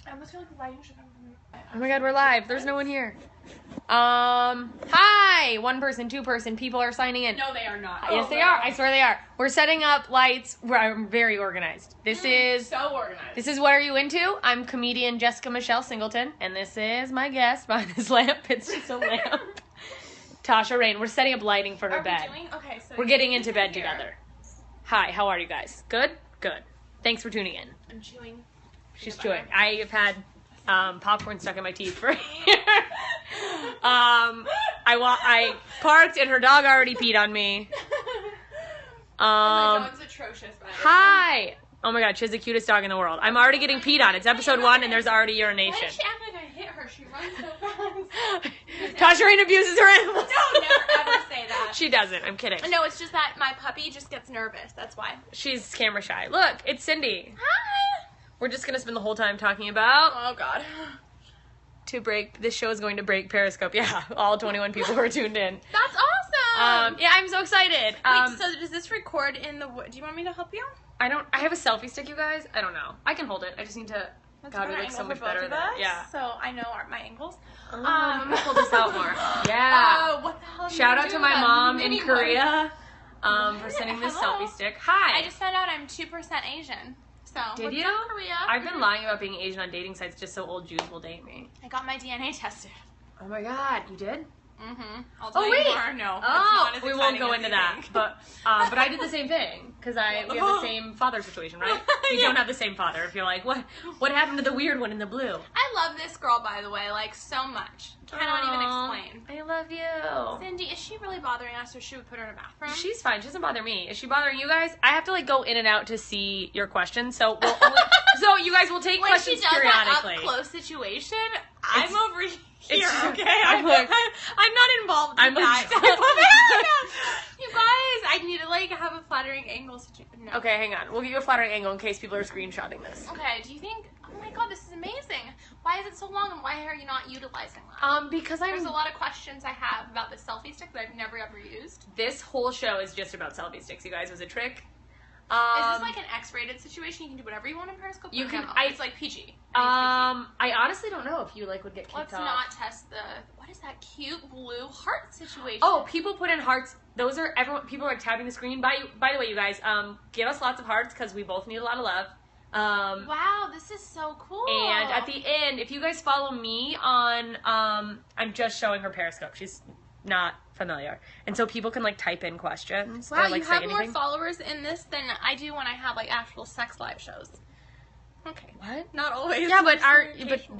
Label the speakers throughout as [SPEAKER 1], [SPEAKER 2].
[SPEAKER 1] I almost feel like the lighting should come from...
[SPEAKER 2] Oh my god, we're live. There's no one here. Hi! One person, two person. People are signing in.
[SPEAKER 1] No, they are not.
[SPEAKER 2] Yes, they are. I swear they are. We're setting up lights. I'm very organized. This is...
[SPEAKER 1] So organized.
[SPEAKER 2] This is What Are You Into? I'm comedian Jessica Michelle Singleton. And this is my guest behind this lamp. It's just a lamp. Tasha Reign. We're setting up lighting for her bed.
[SPEAKER 1] Okay, so...
[SPEAKER 2] We're getting into bed together. Hi, how are you guys? Good? Good. Thanks for tuning in.
[SPEAKER 1] I'm chewing.
[SPEAKER 2] She's chewing. I have had popcorn stuck in my teeth for a year. I parked and her dog already peed on me.
[SPEAKER 1] My dog's atrocious, by the way.
[SPEAKER 2] Hi! Oh my god, she's the cutest dog in the world. I'm already getting peed on. It's episode 1 and there's already urination.
[SPEAKER 1] Why did she act like I hit her? She runs so fast.
[SPEAKER 2] Tasha Reign abuses her animals.
[SPEAKER 1] No, never ever say that.
[SPEAKER 2] She doesn't. I'm kidding.
[SPEAKER 1] No, it's just that my puppy just gets nervous. That's why.
[SPEAKER 2] She's camera shy. Look, it's Cindy.
[SPEAKER 1] Hi!
[SPEAKER 2] We're just gonna spend the whole time talking about...
[SPEAKER 1] Oh god.
[SPEAKER 2] This show is going to break Periscope. Yeah, all 21 people who are tuned in.
[SPEAKER 1] That's awesome!
[SPEAKER 2] Yeah, I'm so excited.
[SPEAKER 1] Wait, so does this record in the... Do you want me to help you?
[SPEAKER 2] I have a selfie stick, you guys. I don't know. I can hold it. I just need to... God, we look so much better than... Yeah.
[SPEAKER 1] So I know my angles.
[SPEAKER 2] Pull this out more. Yeah.
[SPEAKER 1] What the hell?
[SPEAKER 2] Shout out to my mom in Korea for sending this selfie stick. Hi.
[SPEAKER 1] I just found out I'm 2% Asian. So
[SPEAKER 2] did you?
[SPEAKER 1] Korea?
[SPEAKER 2] I've been lying about being Asian on dating sites just so old Jews will date me.
[SPEAKER 1] I got my DNA tested.
[SPEAKER 2] Oh my god, you did?
[SPEAKER 1] Mm-hmm. I'll tell you more. No.
[SPEAKER 2] We won't go into that. But I did the same thing because we have the same father situation, right? You don't have the same father. If you're like, what happened to the weird one in the blue?
[SPEAKER 1] I love this girl, by the way, like so much. Cannot even explain.
[SPEAKER 2] I love you.
[SPEAKER 1] Cindy, is she really bothering us, or should we put her in a bathroom?
[SPEAKER 2] She's fine. She doesn't bother me. Is she bothering you guys? I have to like go in and out to see your questions, so so you guys will take questions periodically.
[SPEAKER 1] When she does that up close situation, I'm over here. Okay,
[SPEAKER 2] I'm
[SPEAKER 1] not involved in that. You guys, I need to like have a flattering angle situation. No.
[SPEAKER 2] Okay, hang on. We'll give you a flattering angle in case people are screenshotting this.
[SPEAKER 1] Okay, do you think, oh my god, this is amazing. Why is it so long and why are you not utilizing that?
[SPEAKER 2] Because
[SPEAKER 1] there's a lot of questions I have about the selfie stick that I've never ever used.
[SPEAKER 2] This whole show is just about selfie sticks, you guys. It was a trick.
[SPEAKER 1] Is this like an X-rated situation? You can do whatever you want in Periscope?
[SPEAKER 2] You can.
[SPEAKER 1] It's like PG.
[SPEAKER 2] I honestly don't know if you like would get kicked off.
[SPEAKER 1] Let's not test the... What is that cute blue heart situation?
[SPEAKER 2] Oh, people put in hearts. Those are everyone. People are tapping the screen. By the way, you guys, give us lots of hearts because we both need a lot of love.
[SPEAKER 1] Wow, this is so cool.
[SPEAKER 2] And at the end, if you guys follow me on, I'm just showing her Periscope. She's not familiar, and so people can like type in questions.
[SPEAKER 1] Wow,
[SPEAKER 2] or, like,
[SPEAKER 1] you have
[SPEAKER 2] say
[SPEAKER 1] more
[SPEAKER 2] anything.
[SPEAKER 1] followers in this than I do when I have like actual sex live shows. Okay.
[SPEAKER 2] What?
[SPEAKER 1] Not always.
[SPEAKER 2] Yeah, but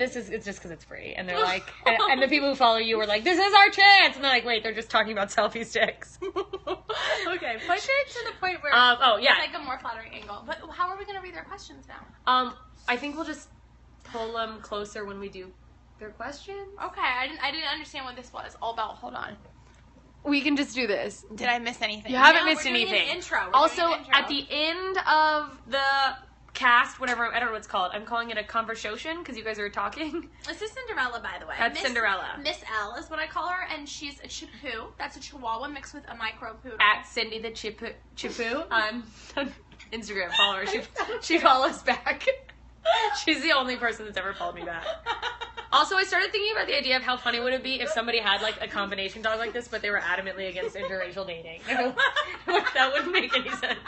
[SPEAKER 2] it's just because it's free, and they're like, and the people who follow you are like, this is our chance, and they're like, wait, they're just talking about selfie sticks.
[SPEAKER 1] Okay, push it to the point where it's like a more flattering angle. But how are we gonna read their questions now?
[SPEAKER 2] I think we'll just pull them closer when we do their questions.
[SPEAKER 1] Okay, I didn't understand what this was all about. Hold on.
[SPEAKER 2] We can just do this.
[SPEAKER 1] Did I miss anything?
[SPEAKER 2] You haven't missed anything.
[SPEAKER 1] We're doing an intro.
[SPEAKER 2] Also, at the end of the cast, whatever, I don't know what it's called. I'm calling it a conversation because you guys are talking.
[SPEAKER 1] This is Cinderella, by the way.
[SPEAKER 2] That's Cinderella.
[SPEAKER 1] Miss L is what I call her, and she's a Chippoo. That's a Chihuahua mixed with a micro poodle.
[SPEAKER 2] At Cindy the Chippoo on Instagram. Follow her. She follows back. She's the only person that's ever followed me back. Also, I started thinking about the idea of how funny would it be if somebody had like a combination dog like this, but they were adamantly against interracial dating. That wouldn't make any sense.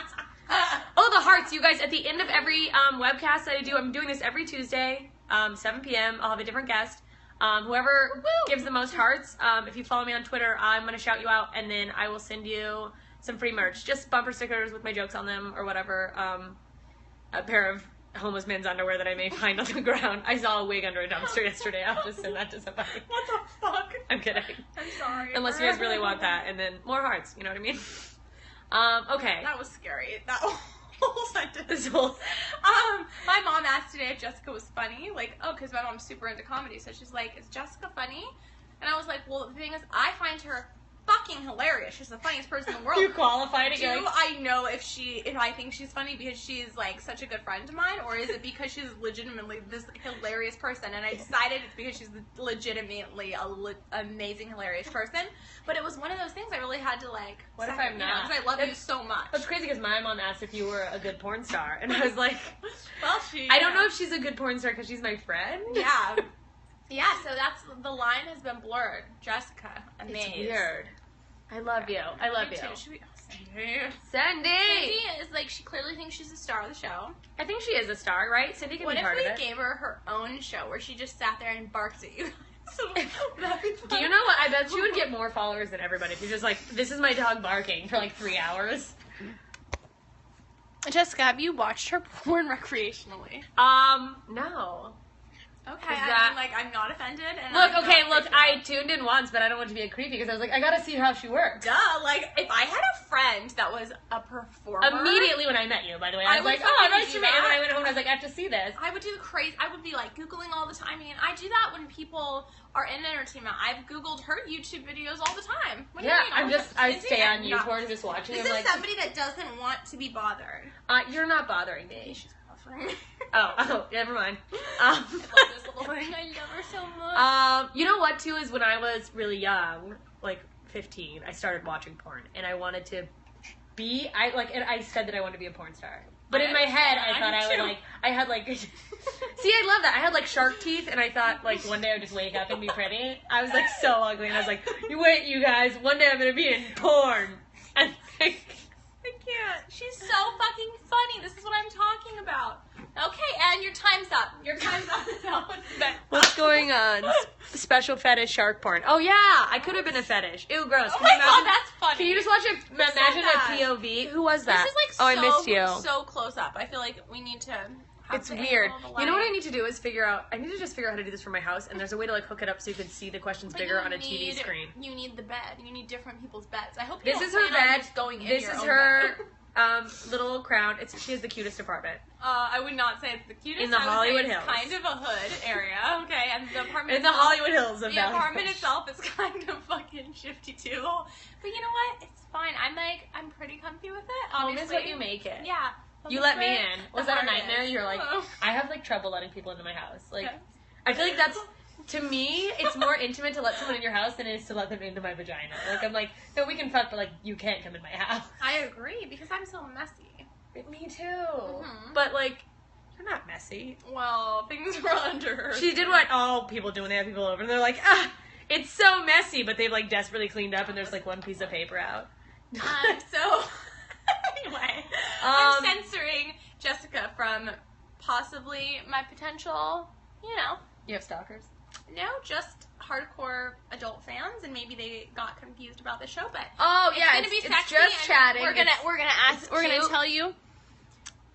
[SPEAKER 2] Oh, the hearts, you guys! At the end of every webcast that I do, I'm doing this every Tuesday, 7 p.m. I'll have a different guest. Whoever gives the most hearts, if you follow me on Twitter, I'm gonna shout you out, and then I will send you some free merch, just bumper stickers with my jokes on them or whatever. A pair of homeless men's underwear that I may find on the ground. I saw a wig under a dumpster yesterday. I'll just send that to somebody.
[SPEAKER 1] What the fuck?
[SPEAKER 2] I'm kidding.
[SPEAKER 1] I'm sorry.
[SPEAKER 2] Unless you guys really want that, and then more hearts. You know what I mean? Okay.
[SPEAKER 1] That was scary. That whole sentence.
[SPEAKER 2] My
[SPEAKER 1] mom asked today if Jessica was funny. Like, because my mom's super into comedy, so she's like, "Is Jessica funny?" And I was like, "Well, the thing is, I find her fucking hilarious. She's the funniest person in the world.
[SPEAKER 2] You qualified it.
[SPEAKER 1] Do I know if I think she's funny because she's like such a good friend of mine, or is it because she's legitimately this hilarious person? And I decided it's because she's legitimately amazing, hilarious person. But it was one of those things I really had to like.
[SPEAKER 2] What if I'm not?
[SPEAKER 1] Because I love you so much.
[SPEAKER 2] That's crazy because my mom asked if you were a good porn star, and I was like,
[SPEAKER 1] well,
[SPEAKER 2] I don't know if she's a good porn star because she's my friend.
[SPEAKER 1] Yeah. Yeah, so that's the line has been blurred. Jessica, amazing.
[SPEAKER 2] It's weird. I love you. I love you.
[SPEAKER 1] Should we, Cindy.
[SPEAKER 2] Cindy
[SPEAKER 1] is like, she clearly thinks she's a star of the show.
[SPEAKER 2] I think she is a star, right? Cindy can be part of it.
[SPEAKER 1] What if we gave her own show where she just sat there and barked at you?
[SPEAKER 2] Do you know what? I bet she would get more followers than everybody if you're just like, this is my dog barking for like 3 hours.
[SPEAKER 1] Jessica, have you watched her porn recreationally?
[SPEAKER 2] No.
[SPEAKER 1] Okay, I'm not offended. And
[SPEAKER 2] I tuned in once, but I don't want to be a creepy because I was like, I gotta see how she works.
[SPEAKER 1] Duh, like, if I had a friend that was a performer...
[SPEAKER 2] Immediately when I met you, by the way, I was like, oh, nice to meet you. And then I went home and I was like, I have to see this.
[SPEAKER 1] I would do the crazy... I would be, like, Googling all the time. I mean, I do that when people are in entertainment. I've Googled her YouTube videos all the time. What do you mean?
[SPEAKER 2] I stay on YouTube and just watching them.
[SPEAKER 1] This is somebody that doesn't want to be bothered.
[SPEAKER 2] You're not bothering me.
[SPEAKER 1] She's bothering me.
[SPEAKER 2] Oh, never mind.
[SPEAKER 1] I love this little thing. I love her so much.
[SPEAKER 2] You know what, too, is when I was really young, like 15, I started watching porn, and I wanted to be, and I said that I wanted to be a porn star. But in my head, I thought I would, like, I had, like, see, I love that. I had, like, shark teeth, and I thought, like, one day I would just wake up and be pretty. I was, like, so ugly, and I was like, wait, you guys, one day I'm going to be in porn. And, like,
[SPEAKER 1] I can't. She's so fucking funny. This is what I'm talking about. Okay, and your time's up. Your time's up.
[SPEAKER 2] What's going on? Special fetish shark porn. Oh, yeah. I could have been a fetish. Ew, gross.
[SPEAKER 1] Oh, my God, that's funny.
[SPEAKER 2] Can you just watch it? Imagine a POV. Who was that?
[SPEAKER 1] This is like
[SPEAKER 2] I missed you.
[SPEAKER 1] So close up. I feel like we need to have
[SPEAKER 2] It's weird. You know what I need to do is figure out how to do this for my house, and there's a way to like hook it up so you can see the questions bigger on a TV screen.
[SPEAKER 1] You need the bed. You need different people's beds. I hope
[SPEAKER 2] this is her bed. This is her little crown. She has the cutest apartment.
[SPEAKER 1] I would not say it's the cutest.
[SPEAKER 2] In the Hollywood Hills.
[SPEAKER 1] It's kind of a hood area. Okay, and the apartment
[SPEAKER 2] in the Hollywood Hills of
[SPEAKER 1] the apartment itself is kind of fucking shifty too. But you know what? It's fine. I'm pretty comfy with it.
[SPEAKER 2] Home is what you make it.
[SPEAKER 1] Yeah.
[SPEAKER 2] You let me in. Was that a nightmare? You're like, I have like trouble letting people into my house. Like, I feel like that's, to me, it's more intimate to let someone in your house than it is to let them into my vagina. Like, I'm like, no, we can fuck, but like, you can't come in my house.
[SPEAKER 1] I agree, because I'm so messy.
[SPEAKER 2] Me too. Mm-hmm. But like, you're not messy.
[SPEAKER 1] Well, things were under her.
[SPEAKER 2] She did what all people do when they have people over, and they're like, it's so messy, but they've like desperately cleaned up, and there's like one piece of paper out.
[SPEAKER 1] So... Anyway, I'm censoring Jessica from possibly my potential,
[SPEAKER 2] You have stalkers?
[SPEAKER 1] No, just hardcore adult fans, and maybe they got confused about the show, but
[SPEAKER 2] it's
[SPEAKER 1] gonna be sexy,
[SPEAKER 2] just chatting.
[SPEAKER 1] We're gonna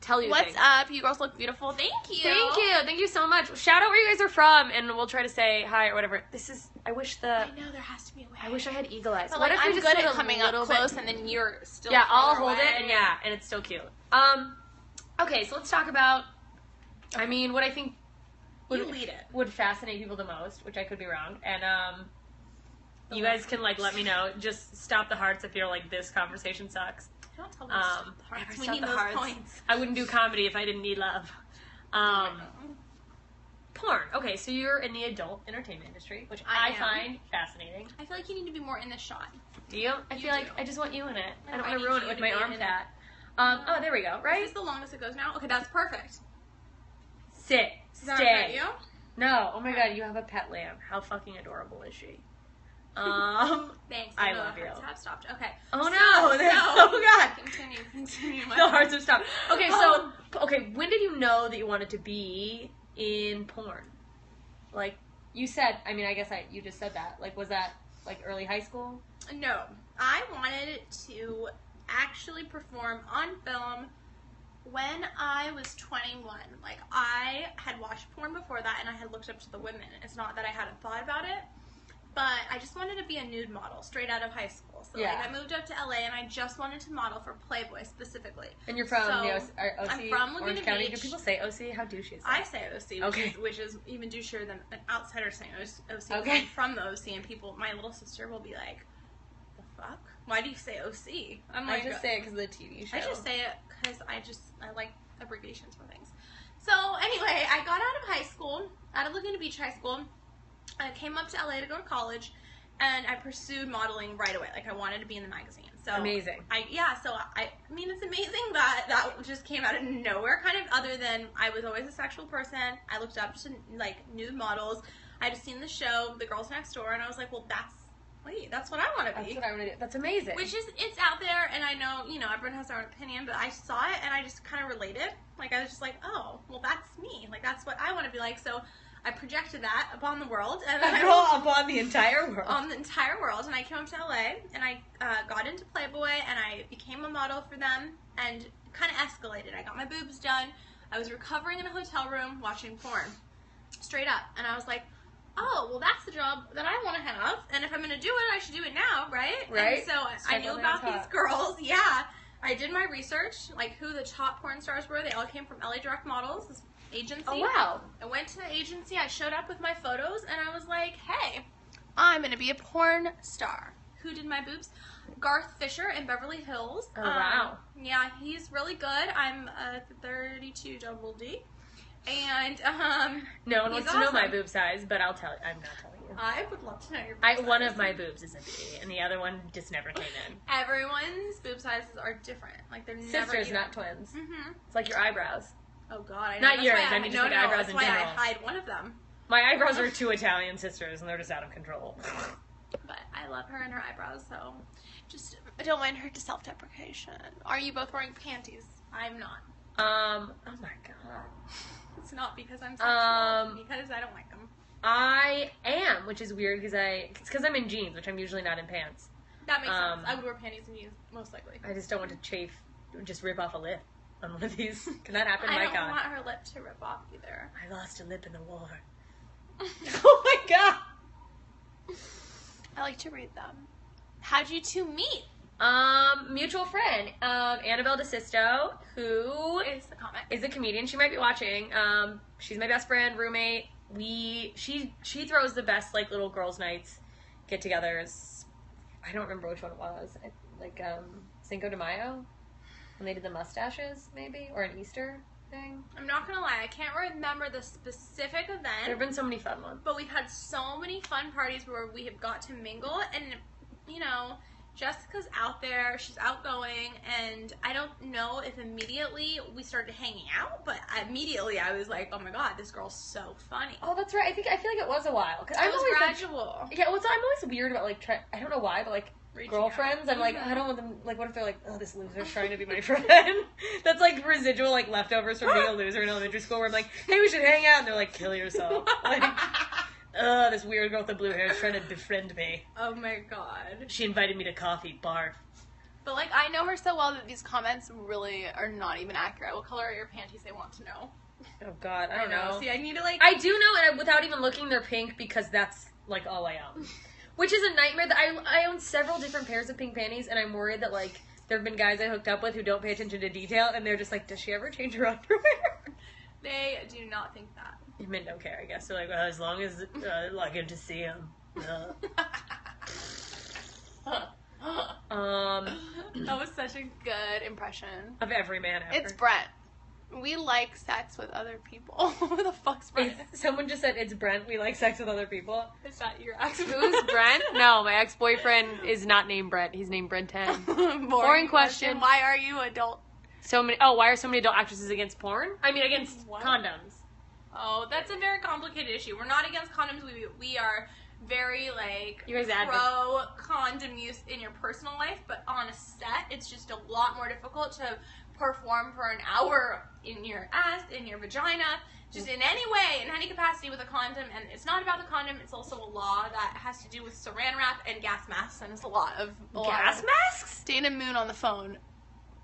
[SPEAKER 1] tell you what's
[SPEAKER 2] things.
[SPEAKER 1] up. You girls look beautiful. Thank you.
[SPEAKER 2] Thank you so much. Shout out where you guys are from, and we'll try to say hi or whatever. I know
[SPEAKER 1] there has to be a way.
[SPEAKER 2] I wish I had eagle eyes.
[SPEAKER 1] But
[SPEAKER 2] what
[SPEAKER 1] like,
[SPEAKER 2] if
[SPEAKER 1] I'm
[SPEAKER 2] we just
[SPEAKER 1] good at coming up close, and then you're still
[SPEAKER 2] I'll hold
[SPEAKER 1] away.
[SPEAKER 2] it, and it's still cute. Okay, so let's talk about. I mean, what I think would fascinate people the most, which I could be wrong, and you guys can like let me know. Just stop the hearts if you're like, this conversation sucks.
[SPEAKER 1] Don't tell me stop the hearts. We need those points.
[SPEAKER 2] I wouldn't do comedy if I didn't need love. Porn. Okay, so you're in the adult entertainment industry, which I find fascinating.
[SPEAKER 1] I feel like you need to be more in this shot.
[SPEAKER 2] Do you? I feel like I just want you in it. I don't want to ruin it with my arm fat. Oh, there we go. Right?
[SPEAKER 1] Is this the longest it goes now? Okay, that's perfect.
[SPEAKER 2] Sit.
[SPEAKER 1] Is that okay, you?
[SPEAKER 2] No. Oh my God, you have a pet lamb. How fucking adorable is she?
[SPEAKER 1] Thanks.
[SPEAKER 2] I love you.
[SPEAKER 1] The hearts have stopped. Okay.
[SPEAKER 2] Oh no! Oh God!
[SPEAKER 1] Continue.
[SPEAKER 2] The hearts have stopped. Okay, so when did you know that you wanted to be in porn? Like you said. I mean, I guess you just said that. Like, was that like early high school?
[SPEAKER 1] No, I wanted to actually perform on film when I was 21. Like, I had watched porn before that, and I had looked up to the women. It's not that I hadn't thought about it, but I just wanted to be a nude model straight out of high school. So, like, I moved up to LA, and I just wanted to model for Playboy specifically.
[SPEAKER 2] And you're from OC?
[SPEAKER 1] I'm from Laguna
[SPEAKER 2] Orange County.
[SPEAKER 1] Beach.
[SPEAKER 2] Do people say OC? How douchey is that?
[SPEAKER 1] I say OC, which is even douchier than an outsider saying OC.
[SPEAKER 2] Okay.
[SPEAKER 1] I'm from the OC, and my little sister will be like, the fuck? Why do you say OC?
[SPEAKER 2] I just say it because of the TV show.
[SPEAKER 1] I just say it because I like abbreviations for things. So anyway, I got out of Laguna Beach High School. I came up to LA to go to college, and I pursued modeling right away. Like, I wanted to be in the magazine. So
[SPEAKER 2] amazing.
[SPEAKER 1] I mean, it's amazing that just came out of nowhere, kind of, other than I was always a sexual person. I looked up to, like, nude models. I had seen the show, The Girls Next Door, and I was like, well, that's what I want to be.
[SPEAKER 2] That's what I want to do. That's amazing.
[SPEAKER 1] Which is, it's out there, and I know, everyone has their own opinion, but I saw it, and I just kind of related. Like, I was just like, oh, well, that's me. Like, that's what I want to be like. So I projected that upon the world. And
[SPEAKER 2] upon the entire world.
[SPEAKER 1] On the entire world. And I came up to LA, and I got into Playboy, and I became a model for them, and kind of escalated. I got my boobs done. I was recovering in a hotel room watching porn. Straight up. And I was like, oh, well, that's the job that I want to have, and if I'm going to do it, I should do it now, right?
[SPEAKER 2] Right.
[SPEAKER 1] And so I knew about these girls. Yeah. I did my research, like who the top porn stars were. They all came from LA Direct Models, this agency.
[SPEAKER 2] Oh, wow.
[SPEAKER 1] I went to the agency, I showed up with my photos, and I was like, hey, I'm going to be a porn star. Who did my boobs? Garth Fisher in Beverly Hills.
[SPEAKER 2] Oh, wow.
[SPEAKER 1] Yeah, he's really good. I'm a 32 double D. And,
[SPEAKER 2] no one wants to know my boob size, but I'm not telling you.
[SPEAKER 1] I would love to know your boob size.
[SPEAKER 2] One of my boobs is a B, and the other one just never came in.
[SPEAKER 1] Everyone's boob sizes are different. Like, they're never
[SPEAKER 2] sisters,
[SPEAKER 1] even.
[SPEAKER 2] not twins.
[SPEAKER 1] Mm-hmm.
[SPEAKER 2] It's like your eyebrows.
[SPEAKER 1] Oh, God. I know.
[SPEAKER 2] Not
[SPEAKER 1] that's
[SPEAKER 2] yours.
[SPEAKER 1] I
[SPEAKER 2] mean, just like eyebrows in general.
[SPEAKER 1] That's why I hide one of them.
[SPEAKER 2] My eyebrows are 2 Italian sisters, and they're just out of control.
[SPEAKER 1] But I love her and her eyebrows, so just don't mind her to self-deprecation. Are you both wearing panties? I'm not.
[SPEAKER 2] Oh my God.
[SPEAKER 1] It's not because I'm sexual, because I don't like them.
[SPEAKER 2] I am, which is weird it's because I'm in jeans, which I'm usually not in pants.
[SPEAKER 1] That makes sense. I would wear panties and jeans, most likely.
[SPEAKER 2] I just don't want to just rip off a lip on one of these. Can that happen?
[SPEAKER 1] I
[SPEAKER 2] My God.
[SPEAKER 1] I don't want her lip to rip off either.
[SPEAKER 2] I lost a lip in the war. Oh my God.
[SPEAKER 1] I like to read them. How'd you two meet?
[SPEAKER 2] Mutual friend, Annabelle DeSisto, who is a comedian. She might be watching. She's my best friend, roommate. She throws the best, like, little girls' nights, get-togethers. I don't remember which one it was. Cinco de Mayo, when they did the mustaches, maybe, or an Easter thing. I'm
[SPEAKER 1] not gonna lie, I can't remember the specific event.
[SPEAKER 2] There have been so many fun ones.
[SPEAKER 1] But we've had so many fun parties where we have got to mingle, and, Jessica's out there, she's outgoing, and I don't know if immediately we started hanging out, but immediately I was like, oh my God, this girl's so funny.
[SPEAKER 2] Oh, that's right. I feel like it was a while.
[SPEAKER 1] It was gradual.
[SPEAKER 2] I'm always weird about, like, I don't know why, but, like, girlfriends, I'm like, I don't want them, like, what if they're like, oh, this loser's trying to be my friend? That's, like, residual, like, leftovers from being a loser in elementary school, where I'm like, hey, we should hang out, and they're like, kill yourself. Like, this weird girl with the blue hair is trying to befriend me.
[SPEAKER 1] Oh my God.
[SPEAKER 2] She invited me to coffee, barf.
[SPEAKER 1] But, like, I know her so well that these comments really are not even accurate. What color are your panties? They want to know.
[SPEAKER 2] Oh God, I don't know.
[SPEAKER 1] See, I need to, like...
[SPEAKER 2] I do know, and without even looking, they're pink, because that's, like, all I own. Which is a nightmare. That I own several different pairs of pink panties, and I'm worried that, like, there have been guys I hooked up with who don't pay attention to detail, and they're just like, does she ever change her underwear?
[SPEAKER 1] They do not think that.
[SPEAKER 2] Men don't care, I guess. They're like, well, as long as I like him to see him.
[SPEAKER 1] That was such a good impression.
[SPEAKER 2] Of every man ever.
[SPEAKER 1] It's Brent. We like sex with other people. Who the fuck's Brent?
[SPEAKER 2] Someone just said, it's Brent. We like sex with other people.
[SPEAKER 1] Is that your ex?
[SPEAKER 2] Who's Brent? No, my ex-boyfriend is not named Brent. He's named Brenton. Boring question.
[SPEAKER 1] Why are you adult?
[SPEAKER 2] Why are so many adult actresses against porn? I mean, against condoms.
[SPEAKER 1] Oh, that's a very complicated issue. We're not against condoms. We are very, like, pro-condom use in your personal life, but on a set, it's just a lot more difficult to perform for an hour in your ass, in your vagina, just in any way, in any capacity with a condom. And it's not about the condom, it's also a law that has to do with saran wrap and gas masks, and it's a lot of...
[SPEAKER 2] Gas masks?
[SPEAKER 1] Dana Moon on the phone.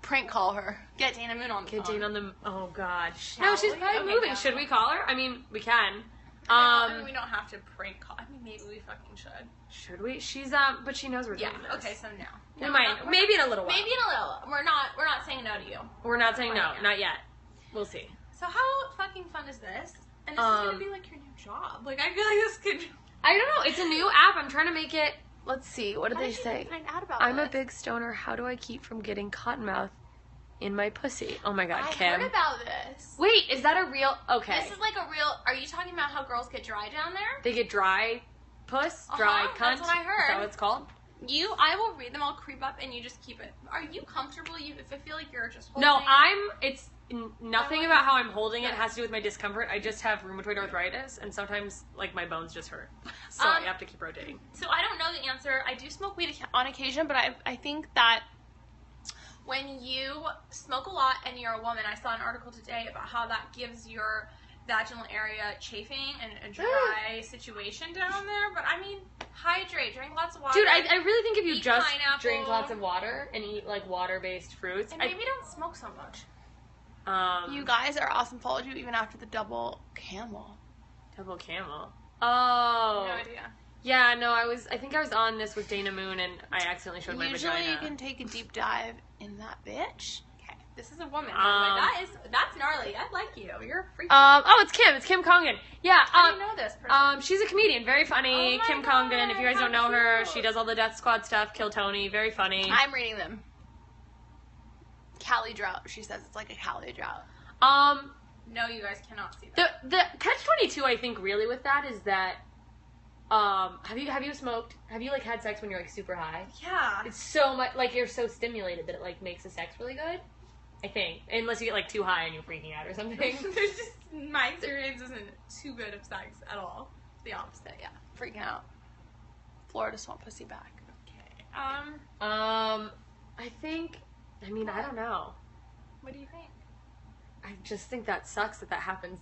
[SPEAKER 1] Prank call her. Get Dana Moon on the phone.
[SPEAKER 2] Get Dana on the... Oh, God.
[SPEAKER 1] No,
[SPEAKER 2] she's probably moving. Should we call her? I mean, we can.
[SPEAKER 1] I mean, we don't have to prank call. I mean, maybe we fucking should.
[SPEAKER 2] Should we? She's, but she knows we're doing this.
[SPEAKER 1] Okay, so no.
[SPEAKER 2] Maybe in a little while.
[SPEAKER 1] Maybe in a little. We're not saying no to you.
[SPEAKER 2] We're not saying no. Not yet. We'll see.
[SPEAKER 1] So how fucking fun is this? And this is gonna be, like, your new job. Like, I feel like this could...
[SPEAKER 2] I don't know. It's a new app. I'm trying to make it let's see. What did
[SPEAKER 1] How
[SPEAKER 2] they
[SPEAKER 1] did you
[SPEAKER 2] say?
[SPEAKER 1] find out about
[SPEAKER 2] I'm a
[SPEAKER 1] this?
[SPEAKER 2] big stoner. How do I keep from getting cottonmouth in my pussy? Oh my god,
[SPEAKER 1] I
[SPEAKER 2] Kim.
[SPEAKER 1] heard about this.
[SPEAKER 2] Wait, is that a real? Okay.
[SPEAKER 1] This is like a real. Are you talking about how girls get dry down there?
[SPEAKER 2] They get dry puss, dry cunt.
[SPEAKER 1] That's what I heard.
[SPEAKER 2] Is that what it's called?
[SPEAKER 1] I will read them. I'll creep up and you just keep it. Are you comfortable? If I feel like you're just holding
[SPEAKER 2] No,
[SPEAKER 1] it.
[SPEAKER 2] it's nothing about how I'm holding it has to do with my discomfort. I just have rheumatoid arthritis, and sometimes, like, my bones just hurt. So I have to keep rotating.
[SPEAKER 1] So I don't know the answer. I do smoke weed on occasion, but I think that when you smoke a lot and you're a woman, I saw an article today about how that gives your vaginal area chafing and a dry situation down there. But I mean, hydrate, drink lots of water.
[SPEAKER 2] Dude, I really think if you
[SPEAKER 1] Eat
[SPEAKER 2] just
[SPEAKER 1] pineapple.
[SPEAKER 2] drink lots of water and eat, like, water-based fruits.
[SPEAKER 1] And maybe don't smoke so much.
[SPEAKER 2] You
[SPEAKER 1] You guys are awesome. Followed you even after the double camel.
[SPEAKER 2] Double camel. Oh.
[SPEAKER 1] No idea.
[SPEAKER 2] Yeah, no, I think I was on this with Dana Moon, and I accidentally showed my
[SPEAKER 1] Usually
[SPEAKER 2] vagina.
[SPEAKER 1] you can take a deep dive in that bitch. Okay, this is a woman. That's gnarly. I like you. You're a freak.
[SPEAKER 2] Oh, it's Kim. It's Kim Congdon. Yeah.
[SPEAKER 1] How do you know this person?
[SPEAKER 2] She's a comedian. Very funny.
[SPEAKER 1] Oh my
[SPEAKER 2] Kim
[SPEAKER 1] God,
[SPEAKER 2] Congdon. If you guys
[SPEAKER 1] how
[SPEAKER 2] don't know her,
[SPEAKER 1] cute.
[SPEAKER 2] she does all the Death Squad stuff. Kill Tony. Very funny.
[SPEAKER 1] I'm reading them. Cali drought. She says it's like a Cali drought. No, you guys cannot see that.
[SPEAKER 2] The catch-22, I think, really with that is that, have you smoked? Have you, like, had sex when you're, like, super high?
[SPEAKER 1] Yeah.
[SPEAKER 2] It's so much, like, you're so stimulated that it, like, makes the sex really good. I think. Unless you get, like, too high and you're freaking out or something.
[SPEAKER 1] There's just, my experience isn't too good of sex at all. The opposite, yeah. Freaking out. Florida swamp pussy back. Okay.
[SPEAKER 2] I think, I mean, I don't know.
[SPEAKER 1] What do you think?
[SPEAKER 2] I just think that sucks that happens.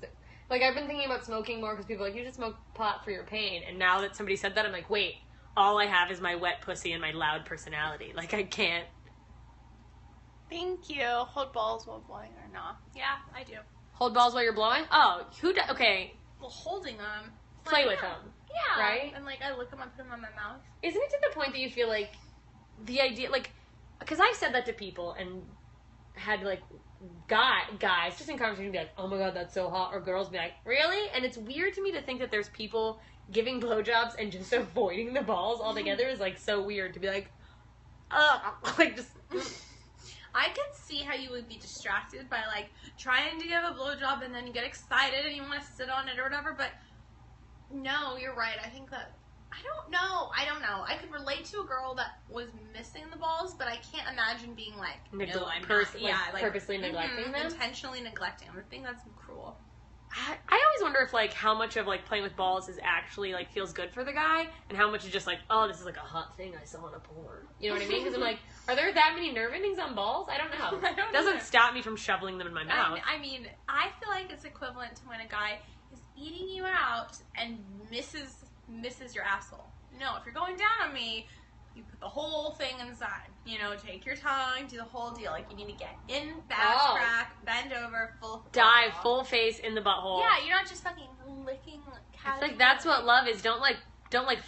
[SPEAKER 2] Like, I've been thinking about smoking more because people are like, you should smoke pot for your pain. And now that somebody said that, I'm like, wait, all I have is my wet pussy and my loud personality. Like, I can't.
[SPEAKER 1] Thank you. Hold balls while blowing or not. Yeah, I do.
[SPEAKER 2] Hold balls while you're blowing? Oh, okay.
[SPEAKER 1] Well, holding them.
[SPEAKER 2] Play with them.
[SPEAKER 1] Yeah.
[SPEAKER 2] Right?
[SPEAKER 1] And, like, I lick them, I put them on my mouth.
[SPEAKER 2] Isn't it to the point that you feel like the idea, like, because I've said that to people and had, like, guys just in conversation be like, oh my god, that's so hot, or girls be like, really? And it's weird to me to think that there's people giving blowjobs and just avoiding the balls altogether is, like, so weird to be like, like, just...
[SPEAKER 1] I can see how you would be distracted by, like, trying to give a blowjob and then you get excited and you want to sit on it or whatever, but no, you're right. I think that, I don't know. I could relate to a girl that was missing the balls, but I can't imagine being like, no, I'm not.
[SPEAKER 2] Purposely neglecting them?
[SPEAKER 1] Intentionally neglecting them. I think that's cruel.
[SPEAKER 2] I always wonder if, like, how much of, like, playing with balls is actually, like, feels good for the guy, and how much is just, like, oh, this is, like, a hot thing I saw on a porn. You know what I mean? Because I'm like, are there that many nerve endings on balls? I don't know. It doesn't stop me from shoveling them in my mouth.
[SPEAKER 1] I mean, I feel like it's equivalent to when a guy is eating you out and misses your asshole. No, if you're going down on me, you put the whole thing inside. You know, take your time, do the whole deal. Like, you need to get in, back, crack, bend over,
[SPEAKER 2] dive, full face in the butthole.
[SPEAKER 1] Yeah, you're not just fucking licking
[SPEAKER 2] I feel like that's what love is. Don't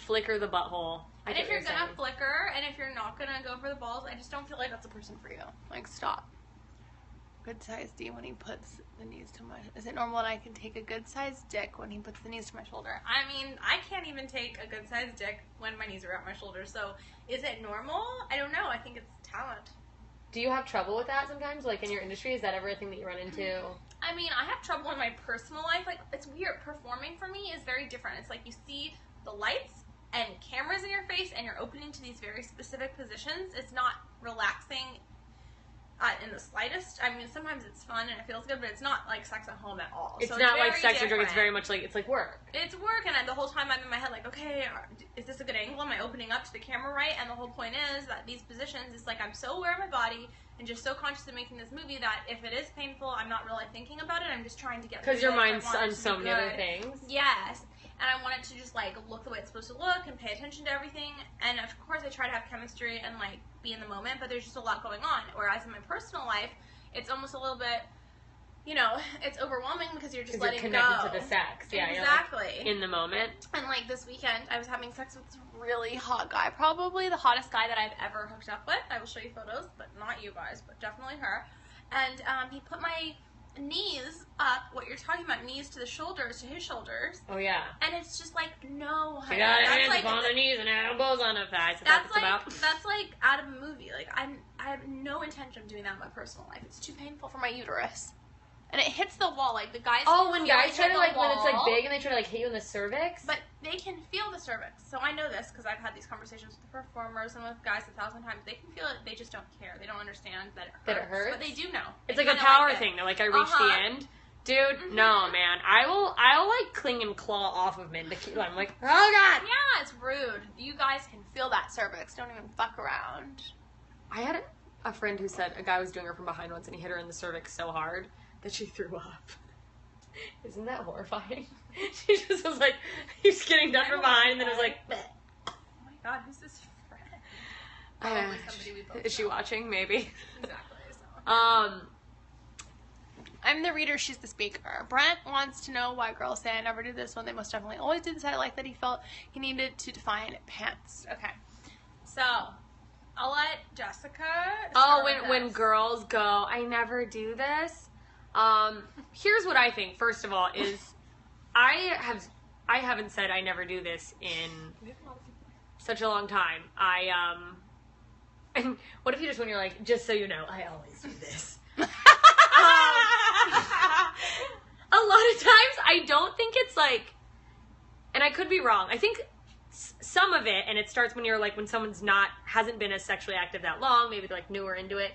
[SPEAKER 2] flicker the butthole.
[SPEAKER 1] And if you're gonna flicker, and if you're not gonna go for the balls, I just don't feel like that's a person for you. Like, stop. Good size D when he puts the knees to my... Is it normal that I can take a good size dick when he puts the knees to my shoulder? I mean, I can't even take a good size dick when my knees are at my shoulder. So, is it normal? I don't know. I think it's talent.
[SPEAKER 2] Do you have trouble with that sometimes? Like, in your industry, is that ever a thing that you run into?
[SPEAKER 1] I mean, I have trouble in my personal life. Like, it's weird. Performing for me is very different. It's like you see the lights and cameras in your face and you're opening to these very specific positions. It's not relaxing in the slightest. I mean, sometimes it's fun and it feels good, but it's not like sex at home at all.
[SPEAKER 2] It's not like sex or drug. It's very much like, it's like work.
[SPEAKER 1] It's work, and the whole time I'm in my head like, okay, is this a good angle? Am I opening up to the camera right? And the whole point is that these positions, it's like I'm so aware of my body and just so conscious of making this movie that if it is painful, I'm not really thinking about it. I'm just trying to get
[SPEAKER 2] because your mind's on so many other things.
[SPEAKER 1] Yes. And I want it to just, like, look the way it's supposed to look and pay attention to everything. And, of course, I try to have chemistry and, like, be in the moment. But there's just a lot going on. Whereas in my personal life, it's almost a little bit, you know, it's overwhelming because you're just letting
[SPEAKER 2] you're
[SPEAKER 1] go.
[SPEAKER 2] connected to the sex. Yeah,
[SPEAKER 1] exactly.
[SPEAKER 2] You're, like, in the moment.
[SPEAKER 1] And, like, this weekend, I was having sex with this really hot guy. Probably the hottest guy that I've ever hooked up with. I will show you photos, but not you guys, but definitely her. And he put my knees up, what you're talking about, knees to the shoulders, to his shoulders.
[SPEAKER 2] Oh, yeah.
[SPEAKER 1] And it's just like, no, honey.
[SPEAKER 2] She got
[SPEAKER 1] That's
[SPEAKER 2] hands
[SPEAKER 1] like,
[SPEAKER 2] on the knees and elbows on the thighs.
[SPEAKER 1] that's like out of a movie. Like, I have no intention of doing that in my personal life. It's too painful for my uterus. And it hits the wall, like the guys.
[SPEAKER 2] Oh, when guys try to like
[SPEAKER 1] wall,
[SPEAKER 2] when it's like big and they try to like hit you in the cervix.
[SPEAKER 1] But they can feel the cervix. So I know this because I've had these conversations with the performers and with guys 1,000 times. They can feel it. They just don't care. They don't understand that it hurts.
[SPEAKER 2] That it hurts.
[SPEAKER 1] But they do know.
[SPEAKER 2] It's like a power thing. They're like, I reached the end. Dude, no, man. I'll like cling and claw off of men to keep. I'm like, oh god.
[SPEAKER 1] Yeah, it's rude. You guys can feel that cervix. Don't even fuck around.
[SPEAKER 2] I had a friend who said a guy was doing her from behind once and he hit her in the cervix so hard that she threw up. Isn't that horrifying? She just was like, he was getting done from behind and then it was like, bleh.
[SPEAKER 1] Oh my god, who's this friend? Probably somebody we both
[SPEAKER 2] Is she
[SPEAKER 1] know.
[SPEAKER 2] watching? Maybe.
[SPEAKER 1] Exactly. So. I'm the reader, she's the speaker. Brent wants to know why girls say I never do this when they most definitely always do this. I like that he felt he needed to define pants. Okay. So, I'll let Jessica start with
[SPEAKER 2] when
[SPEAKER 1] this.
[SPEAKER 2] girls go, I never do this. Here's what I think. First of all, is I haven't said I never do this in such a long time. And what if you just when you're like, just so you know, I always do this. A lot of times I don't think it's like, and I could be wrong. I think some of it, and it starts when you're like, when someone's hasn't been as sexually active that long, maybe they're like newer into it,